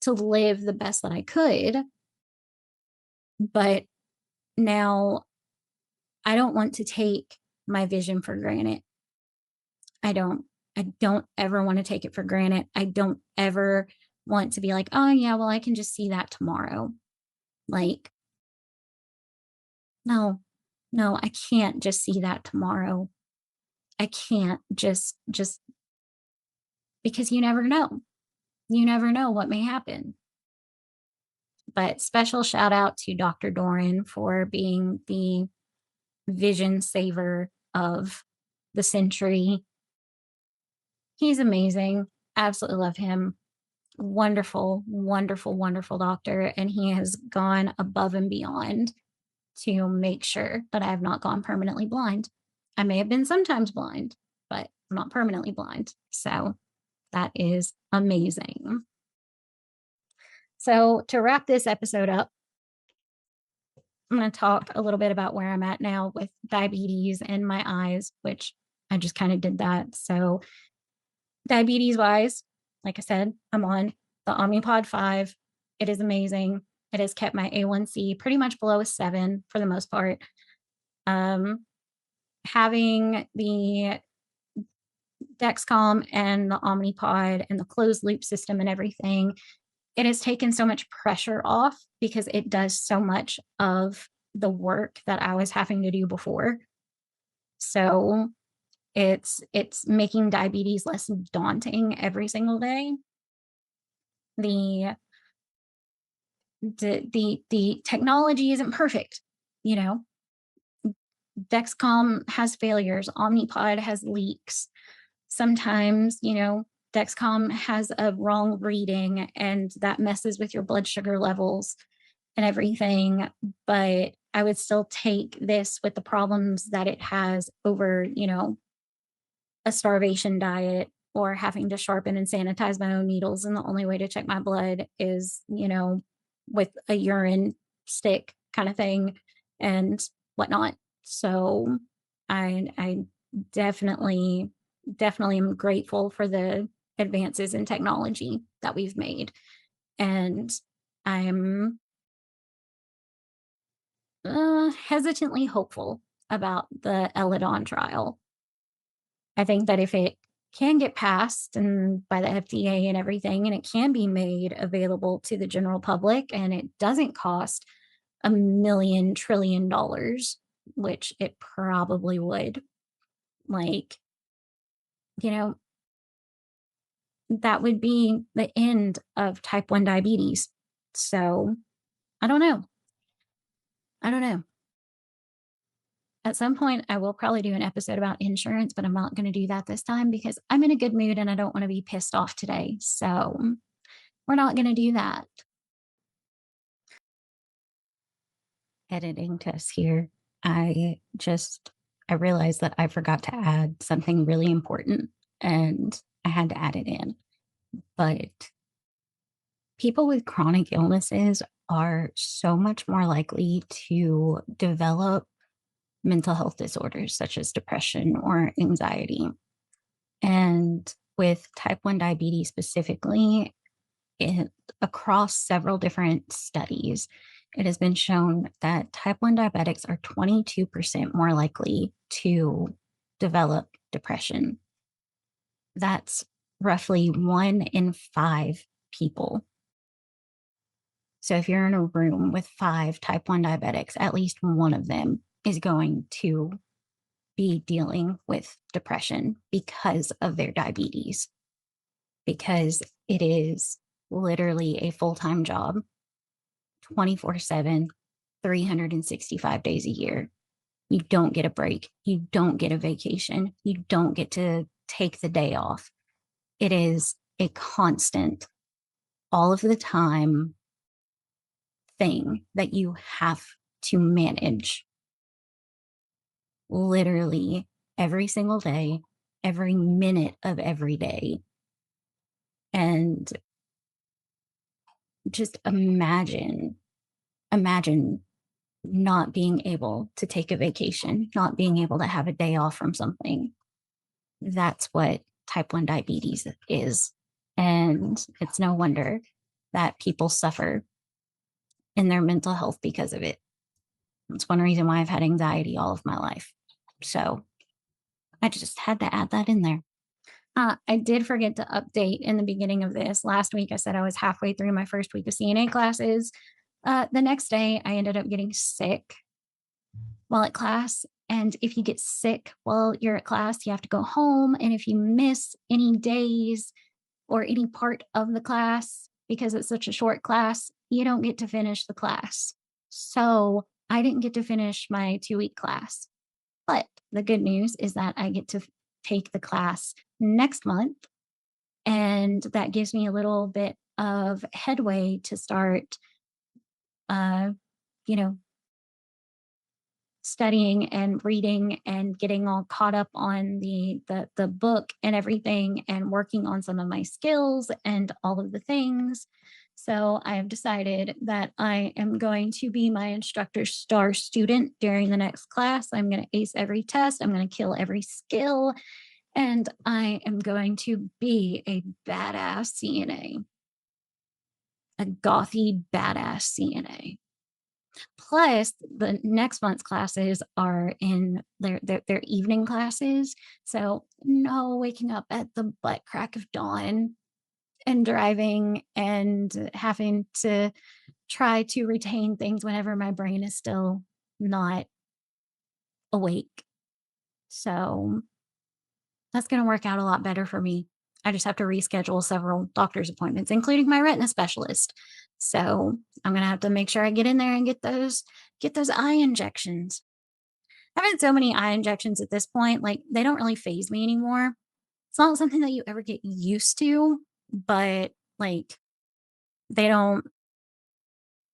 to live the best that I could, but now I don't want to take my vision for granted. I don't. I don't ever want to take it for granted. I don't ever want to be like, oh, yeah, well, I can just see that tomorrow. Like, no, no, I can't just see that tomorrow. I can't just because you never know. You never know what may happen. But special shout out to Dr. Doran for being the vision saver of the century. He's amazing. Absolutely love him. Wonderful, wonderful, wonderful doctor. And he has gone above and beyond to make sure that I have not gone permanently blind. I may have been sometimes blind, but I'm not permanently blind. So that is amazing. So to wrap this episode up, I'm going to talk a little bit about where I'm at now with diabetes and my eyes, which I just kind of did that. So diabetes wise, like I said, I'm on the Omnipod 5. It is amazing. It has kept my A1C pretty much below a 7 for the most part. Um, Having the Dexcom and the Omnipod and the closed loop system and everything, it has taken so much pressure off because it does so much of the work that I was having to do before. So it's making diabetes less daunting every single day. The the technology isn't perfect, you know. Dexcom has failures, Omnipod has leaks. Sometimes, Dexcom has a wrong reading and that messes with your blood sugar levels and everything. But I would still take this with the problems that it has over, a starvation diet or having to sharpen and sanitize my own needles. And the only way to check my blood is, with a urine stick kind of thing and whatnot. So I definitely, definitely am grateful for the advances in technology that we've made. And I'm hesitantly hopeful about the Eledon trial. I think that if it can get passed and by the FDA and everything, and it can be made available to the general public, and it doesn't cost $1 million trillion, which it probably would, like, you know, that would be the end of type 1 diabetes. So I don't know. I don't know. At some point, I will probably do an episode about insurance, but I'm not going to do that this time because I'm in a good mood and I don't want to be pissed off today. So we're not going to do that. Editing Tess here. I realized that I forgot to add something really important and I had to add it in. But people with chronic illnesses are so much more likely to develop mental health disorders such as depression or anxiety. And with type 1 diabetes specifically, across several different studies, it has been shown that type 1 diabetics are 22% more likely to develop depression. That's roughly 1 in 5 people. So if you're in a room with 5 type 1 diabetics, at least one of them is going to be dealing with depression because of their diabetes, because it is literally a full-time job, 24/7, 365 days a year. You don't get a break. You don't get a vacation. You don't get to take the day off. It is a constant, all of the time thing that you have to manage literally every single day, every minute of every day. And just imagine not being able to take a vacation, not being able to have a day off from something. That's what type 1 diabetes is. And it's no wonder that people suffer in their mental health because of it. It's one reason why I've had anxiety all of my life. So I just had to add that in there. I did forget to update in the beginning of this. Last week, I said I was halfway through my first week of CNA classes. The next day, I ended up getting sick while at class. And if you get sick while you're at class, you have to go home. And if you miss any days or any part of the class because it's such a short class, you don't get to finish the class. So I didn't get to finish my 2-week class. But the good news is that I get to take the class next month. And that gives me a little bit of headway to start, uh, you know, studying and reading and getting all caught up on the book and everything and working on some of my skills and all of the things. So I have decided that I am going to be my instructor's star student during the next class. I'm going to ace every test. I'm going to kill every skill. And I am going to be a badass CNA. a gothy badass CNA. Plus, the next month's classes are in their evening classes. So no waking up at the butt crack of dawn and driving and having to try to retain things whenever my brain is still not awake. So that's going to work out a lot better for me. I just have to reschedule several doctor's appointments, including my retina specialist. So I'm going to have to make sure I get in there and get those eye injections. I've had so many eye injections at this point, like they don't really phase me anymore. It's not something that you ever get used to, but like they don't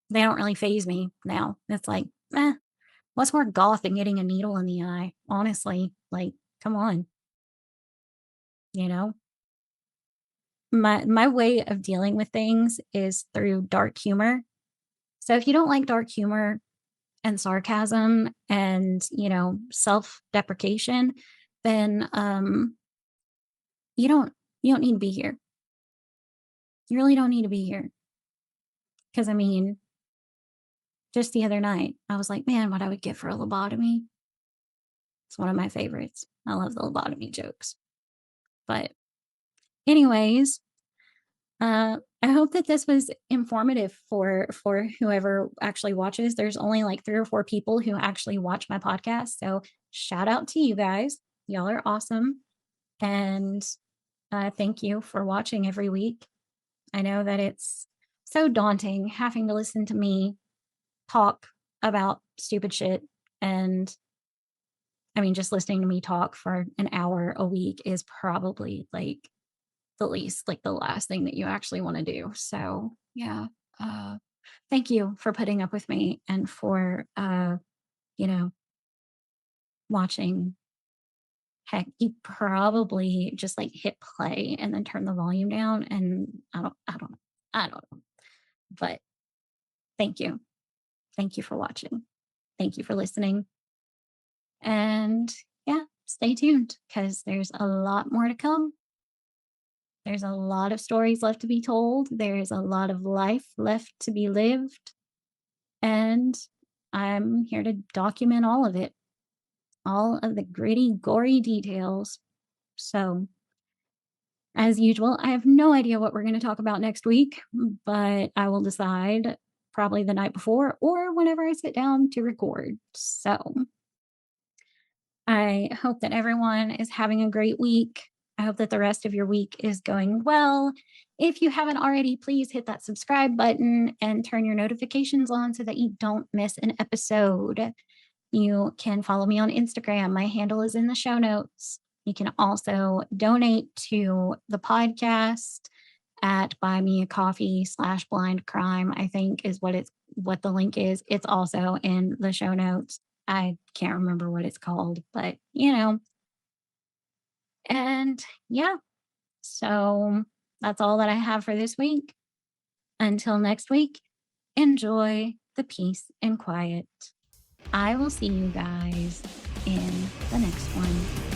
they don't really phase me now. It's like, what's more goth than getting a needle in the eye? Honestly, like, come on, you know? My way of dealing with things is through dark humor. So if you don't like dark humor and sarcasm and, self-deprecation, then you don't you don't need to be here. You really don't need to be here. Because I mean, just the other night, I was like, man, what I would get for a lobotomy. It's one of my favorites. I love the lobotomy jokes. But anyways, I hope that this was informative for whoever actually watches. There's only like 3 or 4 people who actually watch my podcast, so shout out to you guys. Y'all are awesome, and thank you for watching every week. I know that it's so daunting having to listen to me talk about stupid shit, and I mean, just listening to me talk for an hour a week is probably like the last thing that you actually want to do. So yeah. Uh Thank you for putting up with me and for you know, watching. Heck, you probably just like hit play and then turn the volume down and I don't know. But thank you. Thank you for watching. Thank you for listening. And yeah, stay tuned because there's a lot more to come. There's a lot of stories left to be told. There's a lot of life left to be lived. And I'm here to document all of it, all of the gritty, gory details. So, as usual, I have no idea what we're going to talk about next week, but I will decide probably the night before or whenever I sit down to record. So, I hope that everyone is having a great week. I hope that the rest of your week is going well. If you haven't already, please hit that subscribe button and turn your notifications on so that you don't miss an episode. You can follow me on Instagram. My handle is in the show notes. You can also donate to the podcast at buymeacoffee/blind crime, I think is what the link is. It's also in the show notes. I can't remember what it's called, but and yeah, so that's all that I have for this week. Until next week, enjoy the peace and quiet. I will see you guys in the next one.